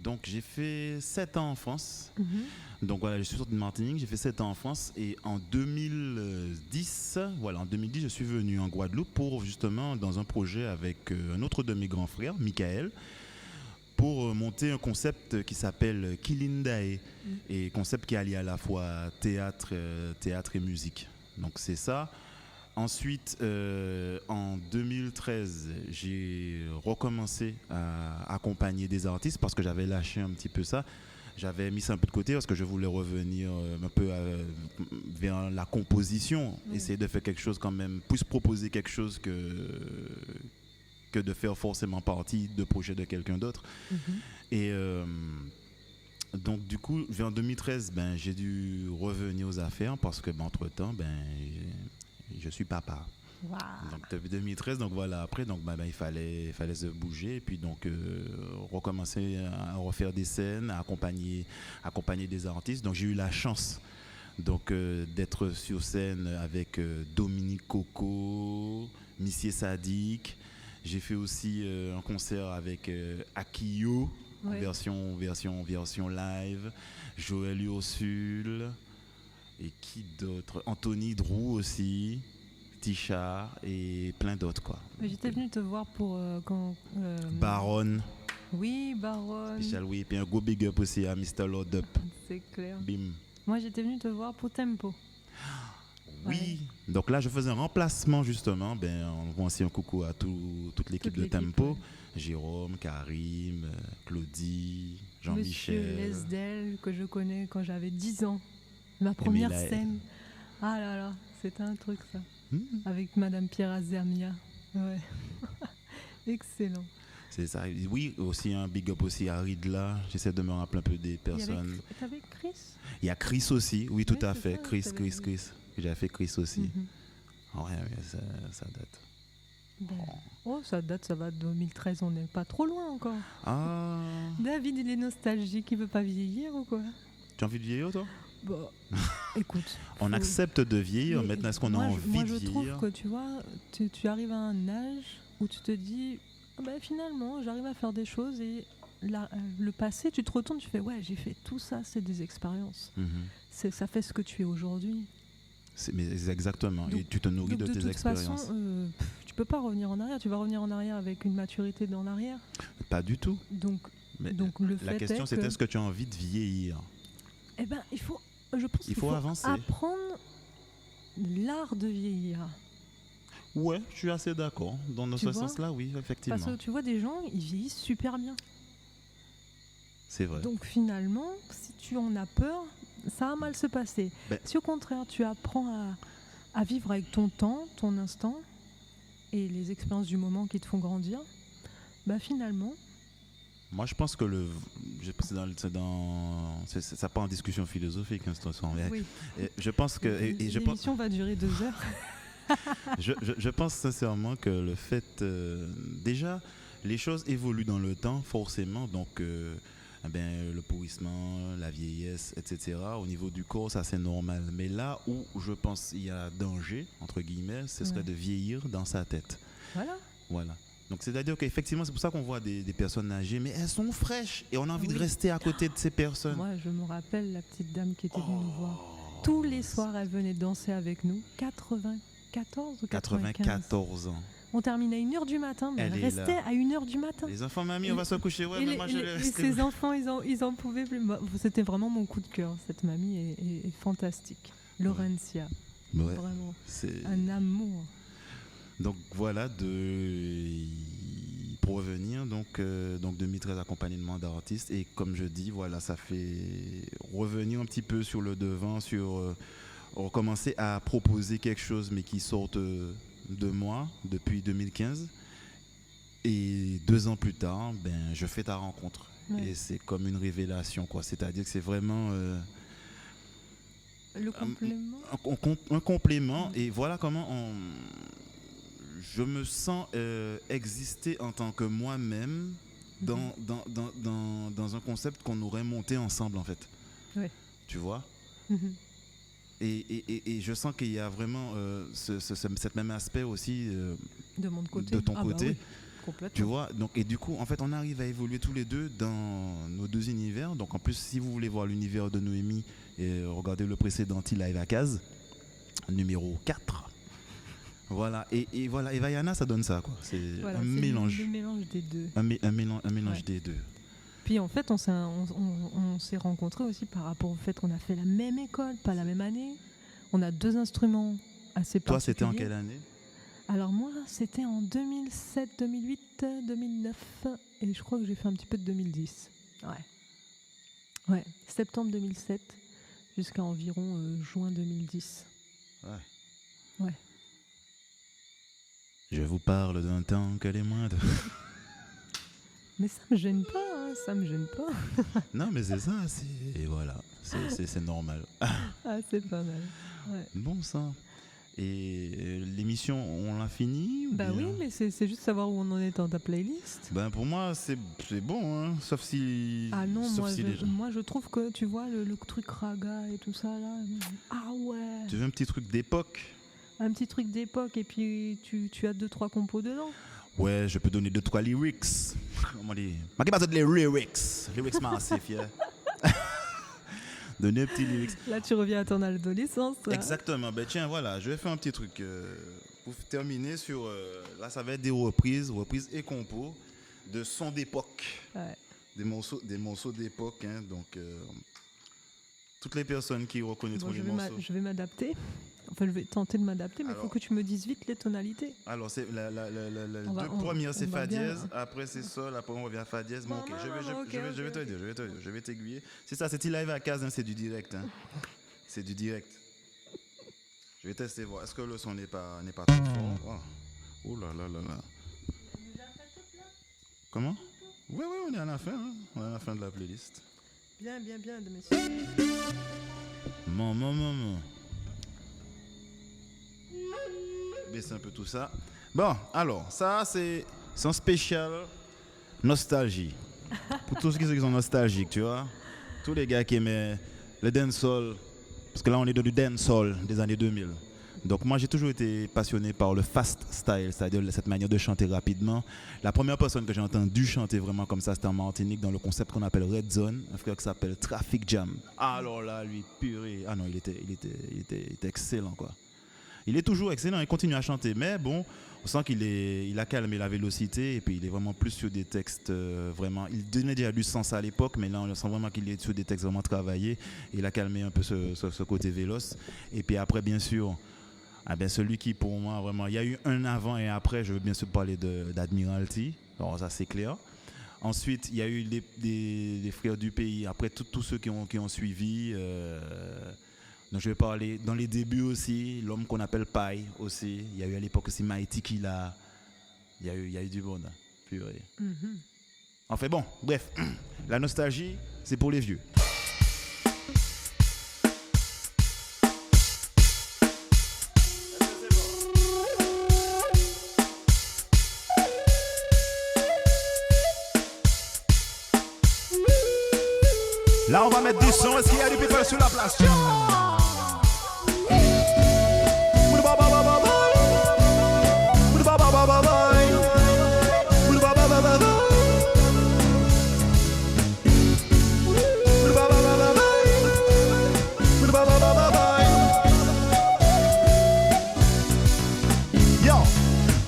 donc j'ai fait 7 ans en France. Donc voilà, je suis sorti de Martinique, j'ai fait 7 ans en France et en 2010, je suis venu en Guadeloupe pour justement dans un projet avec un autre de mes grands frères, Michael, pour monter un concept qui s'appelle Kilindae, et concept qui allie à la fois théâtre et musique. Donc c'est ça. Ensuite, en 2013, j'ai recommencé à accompagner des artistes parce que j'avais lâché un petit peu ça. J'avais mis ça un peu de côté parce que je voulais revenir un peu vers la composition, essayer de faire quelque chose quand même, plus proposer quelque chose que de faire forcément partie de projet de quelqu'un d'autre. Et donc du coup, vers 2013, j'ai dû revenir aux affaires parce que entre-temps, je suis papa. Wow. Donc depuis 2013, donc voilà, après il fallait se bouger et puis donc recommencer à refaire des scènes, à accompagner des artistes. Donc j'ai eu la chance donc d'être sur scène avec Dominique Coco, Missier Sadik, J'ai fait aussi un concert avec Akio, en Ouais. version live, Joël Ursule, et qui d'autre? Anthony Drew aussi, Tisha et plein d'autres quoi. Mais j'étais venue te voir pour quand. Baron, Oui, Baron. Michel, oui, et puis un gros big up aussi à Mr. Lord Up. C'est clair. Bim. Moi, j'étais venue te voir pour Tempo. Oui, donc là je faisais un remplacement justement, on voit aussi un coucou à toute l'équipe de Tempo, ouais. Jérôme, Karim, Claudie, Monsieur Jean-Michel, Lesdel, que je connais quand j'avais 10 ans. Ma première Laël. scène. Ah là là, c'était un truc ça. Hmm, Avec Madame Pierre Azermia. Ouais. Excellent. c'est ça. Oui, aussi un big up aussi à Ridla, j'essaie de me rappeler un peu des personnes. T'avais Chris. Il y a Chris aussi, oui tout Ouais, à c'est fait, ça, Chris. t'avais dit. J'ai fait Chris aussi. Mhm. Ouais, ça date. Bon. Oh, ça date, ça va de 2013, on n'est pas trop loin encore. Ah, David, il est nostalgique, il veut pas vieillir ou quoi? tu as envie de vieillir toi? Bah, écoute. On faut- accepte de vieillir, Mais maintenant est-ce qu'on a moi, envie moi, de je trouve vieillir? que tu vois, tu arrives à un âge où tu te dis, ah ben, finalement, j'arrive à faire des choses et le passé, tu te retournes, tu fais, ouais, j'ai fait tout ça, c'est des expériences. Mhm. Ça fait ce que tu es aujourd'hui. Mais exactement, et Donc- tu te nourris Donc, de tes toute expériences. façon, tu peux pas revenir en arrière. Tu vas revenir en arrière avec une maturité dans l'arrière. Pas du tout. Donc, Mais le la fait question est c'est que, est-ce que tu as envie de vieillir? eh ben, je pense qu'il faut avancer. apprendre l'art de vieillir. Ouais, je suis assez d'accord. Dans Tu ce vois, sens-là, oui, effectivement. Parce que tu vois, des gens, ils vieillissent super bien. C'est vrai. Donc finalement, si tu en as peur, ça va mal se passer. Ben- Si au contraire, tu apprends à vivre avec ton temps, ton instant, et les expériences du moment qui te font grandir, bah finalement, Moi, je pense que ça part en discussion philosophique, hein, cette façon. Mais, oui. je pense que, et je pense, L'émission va durer 2 heures. je pense sincèrement que le fait, déjà, les choses évoluent dans le temps, forcément. Donc, le pourrissement, la vieillesse, etc. Au niveau du corps, ça c'est normal. Mais là où je pense il y a danger, entre guillemets, ce serait Ouais. de vieillir dans sa tête. Voilà. Voilà. Donc c'est-à-dire qu'effectivement, c'est pour ça qu'on voit des personnes âgées, mais elles sont fraîches et on a envie de Oui. rester à côté de ces personnes. Moi, je me rappelle la petite dame qui était venue nous voir. Oh, Tous les soirs, elle venait danser avec nous. 94 ou 95. 94 ans. On terminait à 1h du matin, mais Elle elle est restait là. à 1h du matin. Les enfants, mamie, on va se coucher. Ouais, Et mais moi je vais et rester. ses enfants, ils en pouvaient plus. C'était vraiment mon coup de cœur. Cette mamie est fantastique. Laurentia, Ouais, vraiment c'est... un amour. Donc voilà, pour revenir, donc 2013 accompagnement d'artistes, et comme je dis, voilà, ça fait revenir un petit peu sur le devant, recommencer à proposer quelque chose mais qui sorte de moi depuis 2015, et 2 ans plus tard, je fais ta rencontre. Ouais. Et c'est comme une révélation, quoi. C'est-à-dire que c'est vraiment Le complément. un complément, et voilà comment je me sens exister en tant que moi-même dans un concept qu'on aurait monté ensemble, en fait. Ouais. Tu vois? Mhm. Et je sens qu'il y a vraiment cet même aspect aussi De mon côté. de ton Ah bah côté. oui, complètement. Tu vois, donc, et du coup, en fait, on arrive à évoluer tous les deux dans nos 2 univers. Donc, en plus, si vous voulez voir l'univers de Noémie, regardez le précédent T-Live à case, numéro 4. Voilà, et voilà, et Vaiana, ça donne ça, quoi. C'est Voilà, un c'est mélange. le mélange des deux. Un mélange Ouais. des deux. Puis en fait, on s'est rencontrés aussi par rapport au fait qu'on a fait la même école, pas la même année. On a 2 instruments assez particuliers. Toi, c'était en quelle année? Alors moi, c'était en 2007, 2008, 2009 et je crois que j'ai fait un petit peu de 2010. Ouais, septembre 2007 jusqu'à environ juin 2010. Ouais. Je vous parle d'un temps que les moindres. Mais ça me gêne pas, hein, ça me gêne pas. Non, mais c'est ça, et voilà, c'est normal. Ah, c'est pas mal. Ouais. Bon sang. Et l'émission, on l'a fini ou Bah bien? oui, mais c'est juste savoir où on en est dans ta playlist. Pour moi, c'est bon, hein, sauf si. Ah non, sauf si les gens- moi je trouve que tu vois le truc raga et tout ça là. Ah ouais. Tu veux un petit truc d'époque? Un petit truc d'époque et puis tu as 2-3 compos dedans. Ouais, je peux donner 2-3 lyrics. Comment dire? Je ne pas les lyrics. Lyrics massifs, yeah. Donner un petit lyrics. Là, tu reviens à ton adolescence. Toi. Exactement. Ben tiens, voilà, je vais faire un petit truc pour terminer sur. Là, ça va être des reprises et compos de sons d'époque. Ouais. Des morceaux d'époque. Hein, donc, toutes les personnes qui reconnaîtront les morceaux. Je vais m'adapter. Enfin, je vais tenter de m'adapter, mais il faut que tu me dises vite les tonalités. Alors, c'est deux premières, c'est Fa dièse, après c'est Sol, après on revient à Fa dièse. Bon, ok, je vais te dire, je vais t'aiguiller. C'est ça, c'est live à case, hein, c'est du direct. Hein. C'est du direct. Je vais tester, voir. Est-ce que le son n'est pas trop fort? Oh là là là là. Comment? Oui, on est à la fin. Hein. On est à la fin de la playlist. Bien, de monsieur. Maman. Baisse un peu tout ça. Bon, alors, ça, c'est un spécial nostalgie. Pour tous ceux qui sont nostalgiques, tu vois. Tous les gars qui aimaient le dancehall. Parce que là, on est dans du dancehall des années 2000. Donc, moi, j'ai toujours été passionné par le fast style, c'est-à-dire cette manière de chanter rapidement. La première personne que j'ai entendu chanter vraiment comme ça, c'était en Martinique, dans le concept qu'on appelle Red Zone, un frère qui s'appelle Traffic Jam. Alors là, lui, purée. Ah non, il était excellent, quoi. Il est toujours excellent, il continue à chanter, mais bon, on sent il a calmé la vélocité et puis il est vraiment plus sur des textes vraiment. Il donnait déjà du sens à l'époque, mais là on sent vraiment qu'il est sur des textes vraiment travaillés. Il a calmé un peu ce côté véloce. Et puis après, bien sûr, celui qui pour moi vraiment, il y a eu un avant et après. Je veux bien sûr parler d'Admiralty. Alors ça c'est clair. Ensuite, il y a eu des frères du pays. Après tous ceux qui ont suivi. Donc je vais parler dans les débuts aussi, l'homme qu'on appelle Pai aussi. Il y a eu à l'époque aussi Mighty Killa. Il y a eu du bon. Purée. Mm-hmm. Enfin bon, bref, la nostalgie, c'est pour les vieux. Là, on va mettre du son. Est-ce qu'il y a du people sur la place?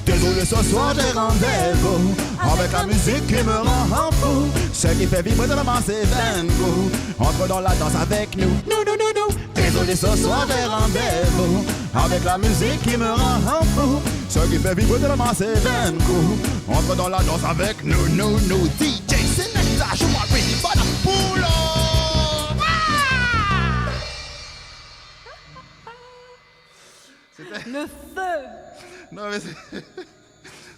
Désolé, ce soir j'ai rendez-vous avec la musique qui me rend fou. Ce qui fait vibrer de la masse et Vengo. Entre dans la danse avec nous. Désolé, ce soir j'ai rendez-vous avec la musique qui me rend fou. Ce qui fait vibrer de la masse et Vengo. Entre dans la danse avec nous. DJ Selecta, je m'en ready for the pull up. Le feu. Non mais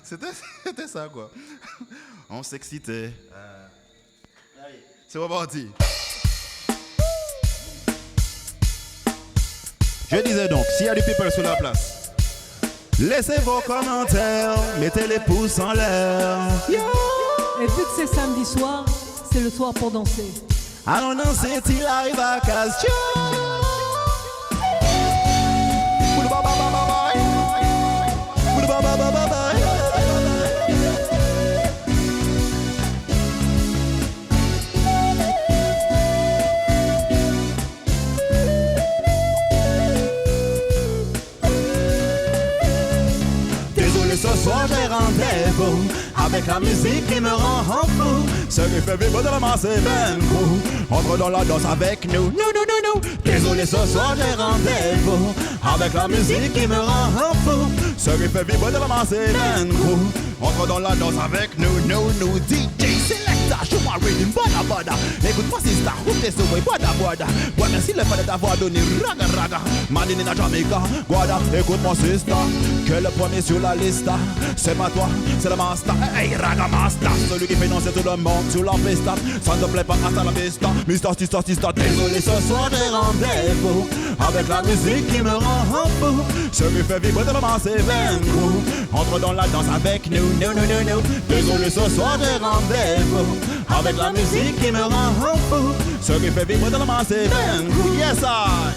c'était ça quoi. On s'excitait. C'est reparti. Je disais donc, s'il y a du people sur la place, laissez vos commentaires, mettez les pouces en l'air. Et vu que c'est samedi soir, c'est le soir pour danser. Allons danser till arrive à case. Désolé, ce soir j'ai rendez-vous avec la musique qui me rend fou. Ce qui fait vibrer de la masse et Vengo. Entre dans la danse avec nous. Désolé, ce soir j'ai rendez-vous avec la musique qui me rend fou. Ce qui fait vibrer de la masse et Vengo. Entre dans la danse avec nous. DJ Selecta, je m'en ready bada. Écoute-moi si ça roule des souris bada. Ouais, merci le fait d'avoir donné raga. Manine in Jamaica, guada. Écoute-moi sister, que le premier sur la liste. C'est pas toi, c'est le master. Hey, raga master, celui qui fait danser tout le monde sur la pista. Ça ne te plaît pas, hasta la vista. Mister, désolé, ce soir j'ai rendez-vous avec la musique qui me rend fou. Ce qui fait vibrer de la masse et Vengo. Entre dans la danse avec nous. Désolé, ce soir j'ai rendez-vous avec la musique qui me rend fou. Ce qui fait vibrer de la masse et Vengo. Yes, I.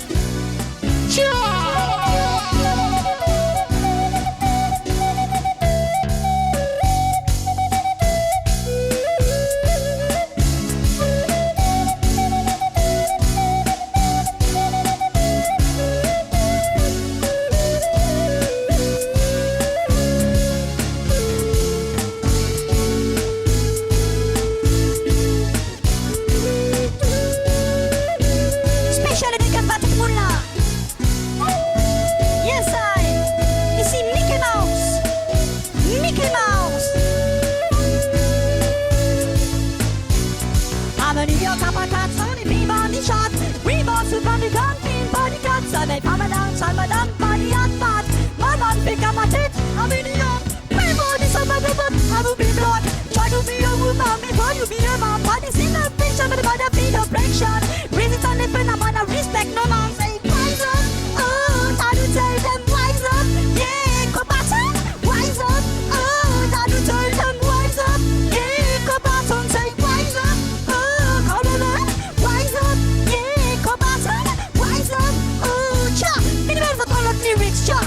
before you be a man. Body see no fiction, but the body feel no friction. Reasons on the phenomenon, respect no man. Say wise up, oh, now you tell them wise up. Yeah, go baton, wise up, oh, now you tell them wise up. Yeah, go baton, say wise up, oh, come on, wise up. Yeah, go baton, wise up, oh, cha. In the middle of all of lyrics, cha.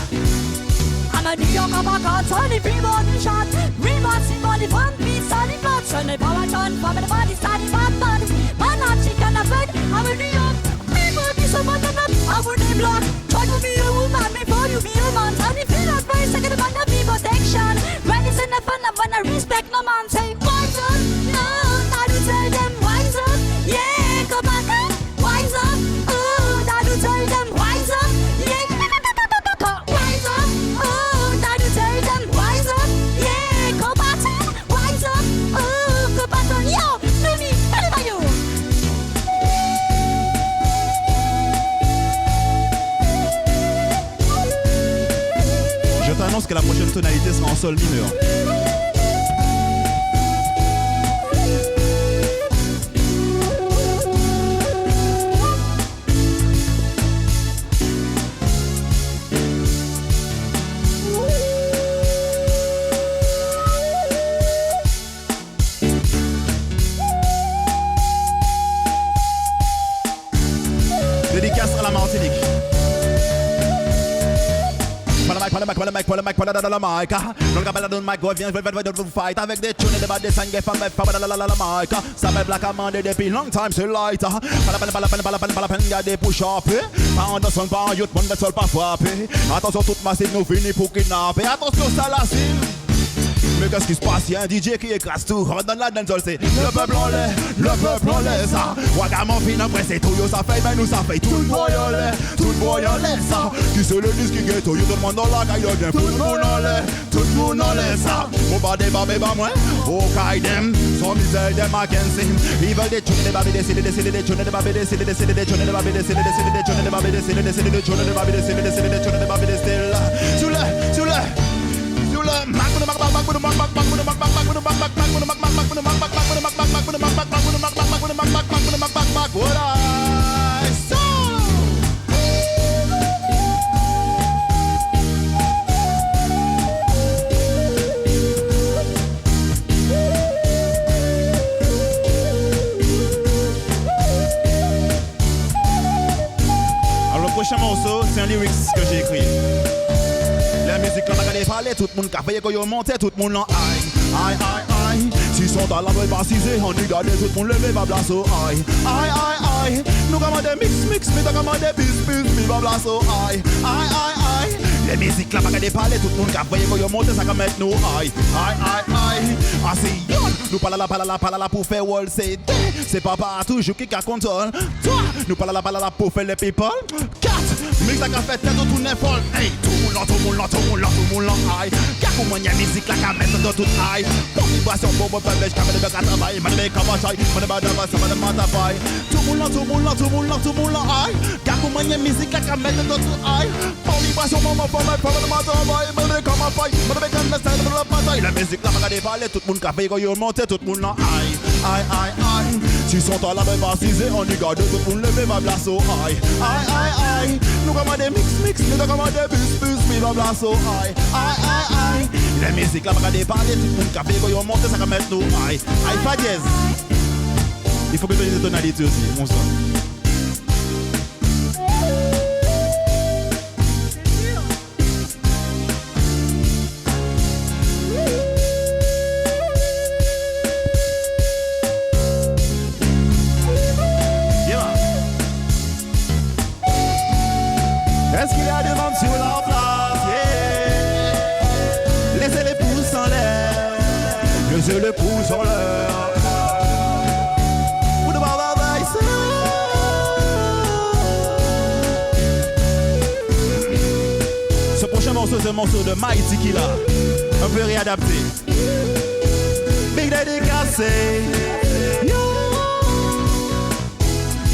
I'm a New Yorker back on 23 body shot. Reebok, see body, one piece, solid blood. Turn the power turn, from the body, starting bad body. Man, I'm chicken and bread, I'm a New York. People be so much of them, I would name blood. Try to be a woman before you be a man. And if you not right, second man, to be protection. When it's in the fun, I'm gonna respect no man. Say, wise up, no, now you tell them, wise up. Yeah, go back up, wise up. Oh, now you tell them, wise up. Yeah, wise up. Oh, now you tell them, wise up. Yeah, go back up, wise up. Oh, go back on, yo, no me, what about you? Je t'annonce que la prochaine tonalité sera en sol mineur. Dédicace à la Martinique. Pour le mic, non capable de mic, viens, vous fight avec des tunes et des bas des sangs, femmes, la mic. Ça me black amendé depuis long time, c'est light. Pas la peine, y'a des push-up. Pas en dansant, pas en youth, mon seul pas frappé. Attention, toute masse, nous finit pour kidnapper. Attention, ça la cible. Mais qu'est-ce qui se passe? Y'a un DJ qui écrase tout. Dans la dancehall, c'est le peuple en l'air, ça. Wagamon fin après c'est tout, yo, ça fait, mais nous ça fait tout le boy en l'air, ça. Qui se le disque qui ghetto, yo, tout le monde dans la caille, bien, tout le monde en l'air, ça. Mon bas débat, mais pas moi, au caille dem, sans misère dem, I can sing. Ils veulent des tunes, des babés, des tunes, des tunes, des tunes, des babés, des tunes, des tunes, des tunes, des babés, des tunes, des tunes, des tunes, des babés, des tunes, des tunes, des tunes, des babés, des tunes, des tunes, des tunes, des babés, des tunes, sur le alors le prochain morceau, c'est un lyrics que j'ai écrit. La musique là, regardez parler, tout le monde qui a fait qu'on monte, tout le monde en aïe. Si sont à la pas cisé, on y garde tout le monde levé, va blasso aïe. Nous commandons mix, mais nous commandons bis, va blasso aïe. La musique là, regardez parler, tout le monde qui a fait qu'on monte, ça va mettre nous aïe. Assis, nous parlons là pour faire wall, c'est pas toujours qui a contrôle. Toi, nous parlons là pour faire les people. 4, mix là qui a fait tête, tout n'est folle. Hey, tout le monde aïe. Car pour moi, y'a musique là qui met dans tout aïe. Pour vibration, pour mon peuple, je camère de bac à travail. Madame Kavachaï, madame Badava, ça va de Matapaï. Tout le monde aïe. Car pour moi, y'a musique là qui met dans tout aïe. Pour vibration, pour mon peuple, je camère de bac à travail. Madame Kavachaï, madame Kavachaï, madame Bataille. La musique là, regardez parler, tout le monde qui a fait qu'on y monte, tout le monde aïe. Si sont à la même assise, on y garde tout le monde levé, ma place au aïe. Nous commandons mix, nous commandons bis, va place au aïe. La musique là, regardez parler, tout le monde qui a fait qu'on y monte, ça va mettre nous aïe. Pas dièse. Il faut que tu aies des tonalités aussi, mon sang. Est-ce qu'il y a des ventes sur la place? Yeah. Laissez les pouces en l'air. Laissez les pouces en l'air. Pour de barbara, ce prochain morceau, c'est un morceau de Mighty Killa. Un peu réadapté. Big Daddy Cassé.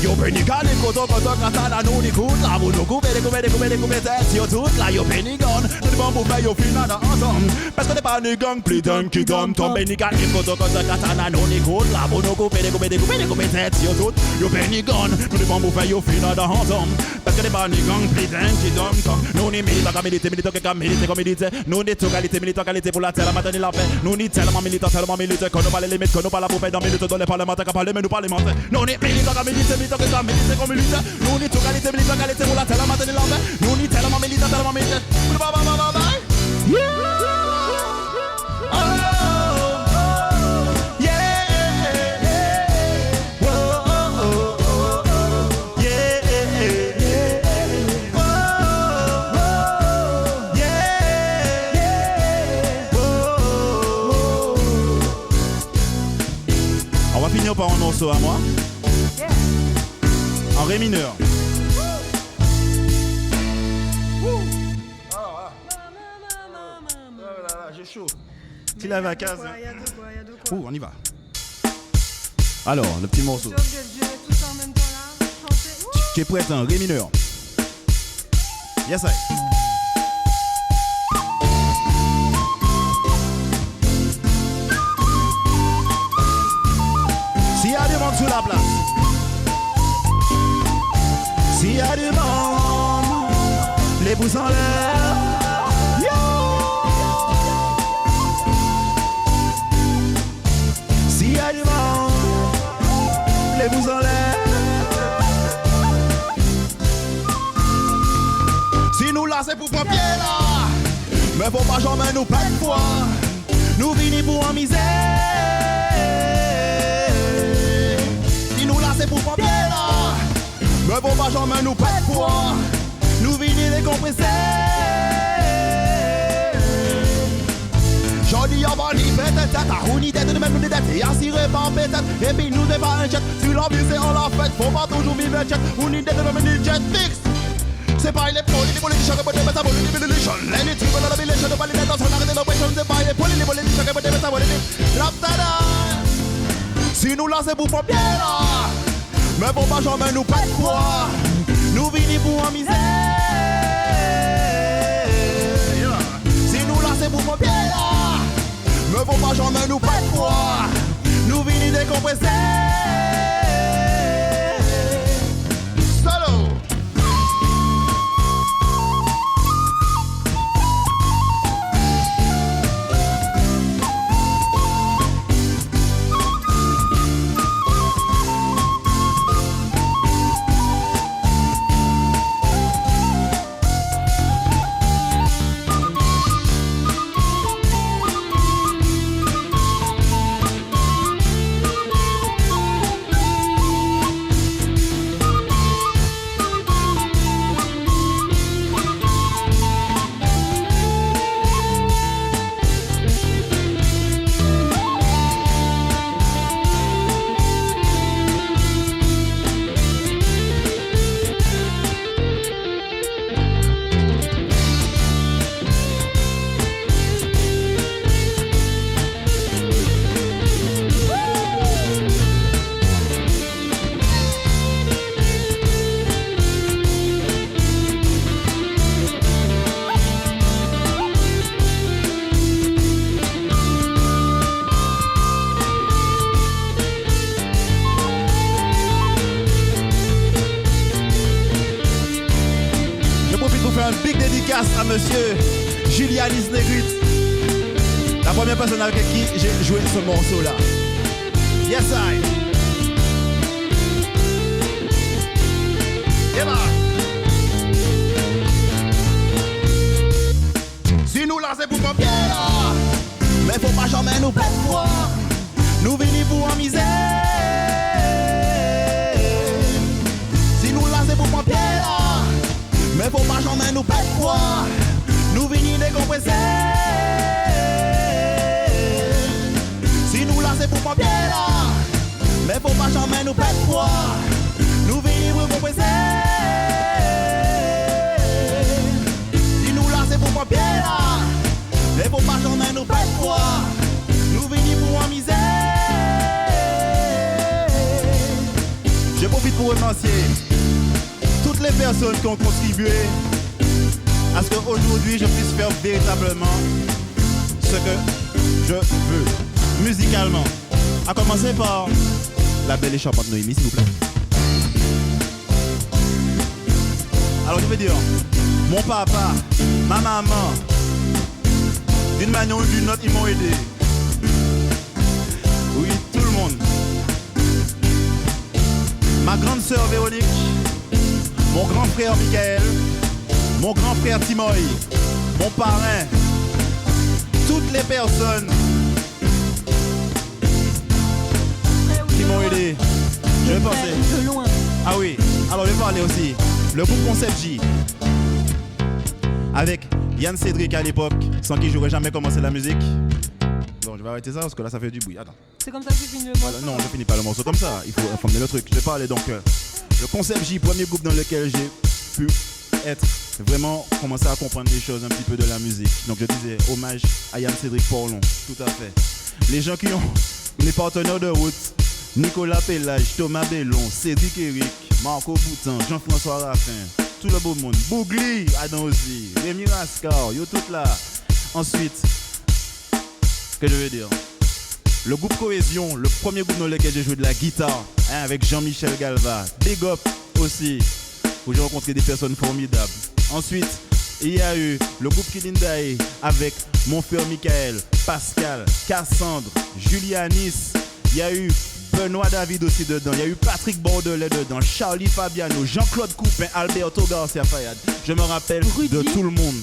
Yo, Benny Kali, Koto, Katana, no, Nikut, Abu, Nuku, découpé tête, yo tout là, yo pénigon. Tout le monde pour faire yo final ensemble. Parce qu'on n'est pas ni gang, plus d'un qui gomme, tombe ni gang, il faut que katana, non ni cool, là, bon, découpé tête, yo tout, yo pénigon. Tout le monde pour faire yo final ensemble. Parce qu'on n'est pas ni gang, plus d'un qui gomme, tombe. Nous ni militant, milité, comme milité. Nous ni tout qualité pour la terre, la maintenir la paix. Nous ni tellement militant, qu'on n'a pas les limites, qu'on n'a pas la bouffée dans milite dans les parlementaires, qu'à parler, mais nous parlementaires. Nous ni militant, milité, comme milité. Nous ni tout qualité pour la terre, la maintenir la paix. Nous ni tellement militant, On va finir par un morceau à moi. En ré mineur. J'ai chaud. Petit lave à case. Il y a de quoi. On y va. Alors, le petit morceau. Tout ça en même temps là. Chanter. Tu es prêt, hein? Ré mineur. Yes, I. S'il y a du monde sur la place, s'il y a du monde, les pouces en l'air. S'il y a du monde, les pouces en l'air. Si nous là c'est pour pompier là, mais faut pas jamais nous perdre foi. Nous venons pour en misère. Si nous là c'est pour pompier là, mais faut pas jamais nous perdre foi. Nous venons les compresser. Joli en bas, il fait tête, on y tête, de même nous des têtes, et assuré par peut-être, et puis nous n'est pas un jet, sur la vie c'est en la fête, faut pas toujours vivre un jet, on y tête, de même une jet fixe. C'est pas les politiciens qui peuvent mettre à voler les politiciens, les types de la ville, je ne pas les mettre dans son arrêt de l'oppression, c'est pas les politiciens qui peuvent mettre à voler les laptada. Si nous là c'est pour pompier là, mais faut pas jamais nous perdre foi, nous venons pour en misère. Si nous là c'est pour pompier là, mais faut pas jamais nous perdre foi, nous venons décompresser. Solo. Un big dédicace à monsieur Julianis Negrite, la première personne avec qui j'ai joué ce morceau là. Yes I. Yeah, si nous là c'est pour pompier là, mais faut pas jamais nous perdre foi, nous venons pour en misère. Si nous là c'est pour pompier là, mais faut pas jamais nous perdre foi, nous venons décompresser. Si nous là c'est pour pompier là, mais faut pas jamais nous perdre foi, nous venons décompresser. Si nous là c'est pour pompier là, mais faut pas jamais nous perdre foi, nous venons pour en misère. Je profite pour remercier toutes les personnes qui ont contribué à ce qu'aujourd'hui je puisse faire véritablement ce que je veux, musicalement. À commencer par la belle et charmante Noémie, s'il vous plaît. Alors je veux dire, mon papa, ma maman, d'une manière ou d'une autre, ils m'ont aidé. Oui, tout le monde. Ma grande sœur Véronique, mon grand frère Michael, mon grand frère Timoy, mon parrain, toutes les personnes qui m'ont aidé. Je vais penser. De loin. Ah oui, alors je vais parler aussi. Le groupe Concept J. Avec Yann Cédric à l'époque, sans qui j'aurais jamais commencé la musique. Bon, je vais arrêter ça parce que là ça fait du bruit. Attends. C'est comme ça que tu finis le morceau. Voilà, non, je finis pas le morceau comme ça. Il faut informer le truc. Je vais parler donc. Le Concept J, premier groupe dans lequel j'ai pu être vraiment commencer à comprendre les choses un petit peu de la musique. Donc je disais hommage à Yann Cédric Porlon, tout à fait. Les gens qui ont les partenaires de route, Nicolas Pellage, Thomas Bellon, Cédric Eric, Marco Boutin, Jean-François Raffin, tout le beau monde, Bougli, Adam aussi, Rémi Rascar, yo tout là. Ensuite, que je veux dire, le groupe Cohésion, le premier groupe dans lequel j'ai joué de la guitare, hein, avec Jean-Michel Galva, Big Up aussi, où j'ai rencontré des personnes formidables. Ensuite, il y a eu le groupe Kilindae avec mon frère Michael, Pascal, Cassandre, Julianis. Il y a eu Benoît David aussi dedans. Il y a eu Patrick Bordelais dedans, Charlie Fabiano, Jean-Claude Coupin, Alberto Garcia Fayad. Je me rappelle de tout le monde.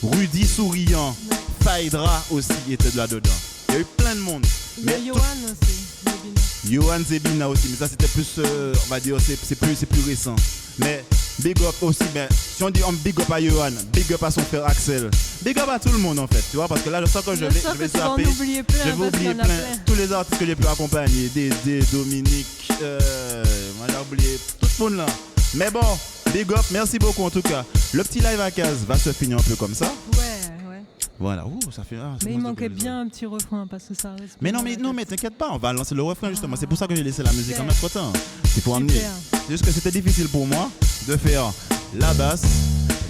Rudy Souriant, Faïdra aussi était là-dedans. Il y a eu plein de monde. Il y a Johan aussi, Zebina. Johan Zebina aussi, mais ça c'était plus, on va dire, c'est plus récent. Mais big up aussi, ben, si on dit big up à Johan, big up à son frère Axel, big up à tout le monde en fait, tu vois, parce que là je sens que je vais zapper, je vais oublier plein, tous les artistes que j'ai pu accompagner, Dédé, Dominique, moi j'ai oublié tout le monde là. Mais bon, big up, merci beaucoup en tout cas. Le petit live à case va se finir un peu comme ça. Ouais. Voilà, ça fait. Mais il manquait bien un petit refrain parce que ça reste. Mais mais t'inquiète pas, on va lancer le refrain justement. C'est pour ça que j'ai laissé la musique en mettre temps. C'est pour amener. C'est juste que c'était difficile pour moi de faire la basse,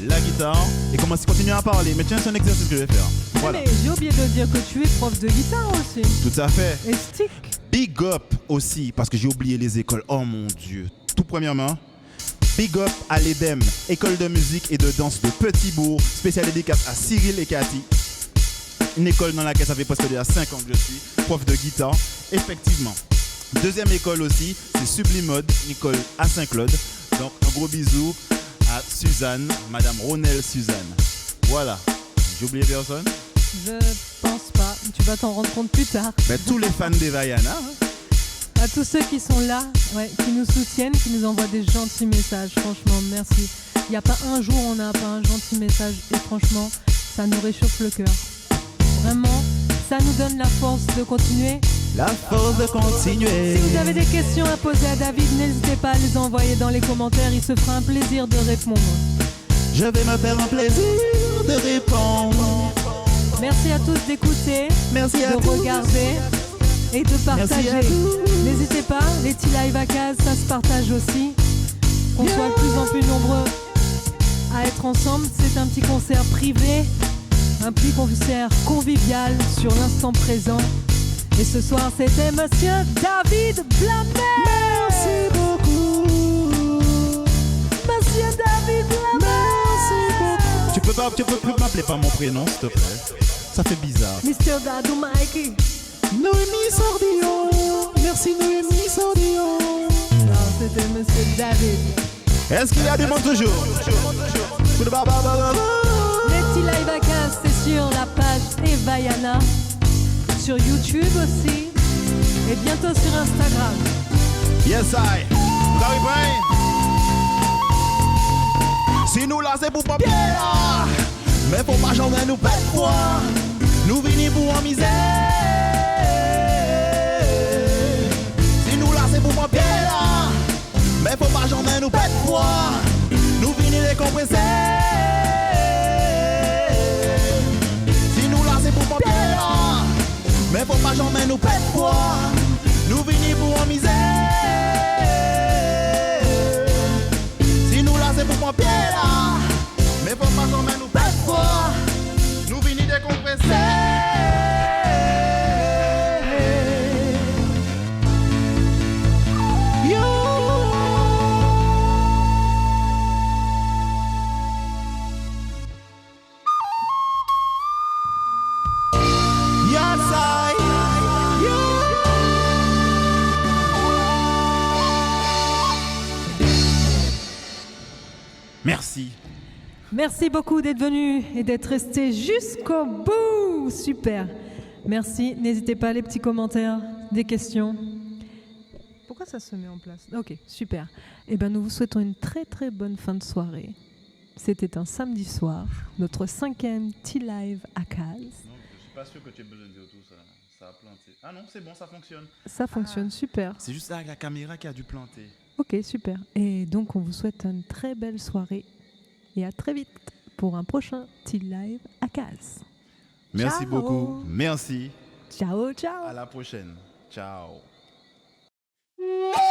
la guitare et continuer à parler. Mais tiens, c'est un exercice que je vais faire. Voilà. Mais j'ai oublié de dire que tu es prof de guitare aussi. Tout à fait. Et stick. Big up aussi, parce que j'ai oublié les écoles. Oh mon Dieu. Tout premièrement, big up à l'EDEM, école de musique et de danse de Petit-Bourg, spéciale dédicace à Cyril et Cathy. Une école dans laquelle ça fait presque déjà 5 ans que je suis, prof de guitare, effectivement. Deuxième école aussi, c'est Sublimode, une école à Saint-Claude. Donc un gros bisou à Suzanne, Madame Ronelle Suzanne. Voilà, j'ai oublié personne? Je pense pas, tu vas t'en rendre compte plus tard. Ben, tous les fans des Vaiana. Hein. À tous ceux qui sont là, qui nous soutiennent, qui nous envoient des gentils messages, franchement, merci. Il n'y a pas un jour où on n'a pas un gentil message et franchement, ça nous réchauffe le cœur. Vraiment, ça nous donne la force de continuer. La force de continuer. Si vous avez des questions à poser à David, n'hésitez pas à les envoyer dans les commentaires, il se fera un plaisir de répondre. Je vais me faire un plaisir de répondre. Merci à tous d'écouter, de regarder et de partager. N'hésitez pas, les petits live à case, ça se partage aussi. Qu'on soit de plus en plus nombreux à être ensemble. C'est un petit concert privé, un petit concert convivial sur l'instant présent. Et ce soir, c'était Monsieur David Blamel. Merci beaucoup. Monsieur David Blamel. Tu peux m'appeler par mon prénom, s'il te plaît. Ça fait bizarre. Mr. Dadou Mikey. Noémie Sordillon. Merci Noémie Sordillon. Non, c'était Monsieur David. Est-ce qu'il y a du monde toujours? Les petits live à case, c'est sur la page Evayana, sur YouTube aussi, et bientôt sur Instagram. Yes, I. Vous avez pris? Si nous là, c'est pour pas bien là. Mais faut pas jamais nous perdre foi. Nous venons pour en misère. Si nous là, c'est pour pas bien là. Mais faut pas jamais nous perdre foi. Nous venons les compresser. Si nous là, c'est pour pas bien là. Mais faut pas jamais nous perdre foi. Nous venons pour en misère. Si nous là, c'est pour Merci beaucoup d'être venu et d'être resté jusqu'au bout. Super. Merci. N'hésitez pas, les petits commentaires, des questions. Pourquoi ça se met en place? Ok, super. Eh bien, nous vous souhaitons une très très bonne fin de soirée. C'était un samedi soir, notre 5e Tea Live à Caz. Non, je suis pas sûr que tu aies besoin de dire tout ça. Ça a planté. Ah non, c'est bon, ça fonctionne. Ça fonctionne super. C'est juste avec la caméra qui a dû planter. Ok, super. Et donc, on vous souhaite une très belle soirée et à très vite pour un prochain Tea Live à Caz. Merci Ciao. beaucoup. Merci. Ciao, ciao. À la prochaine. Ciao. Mm.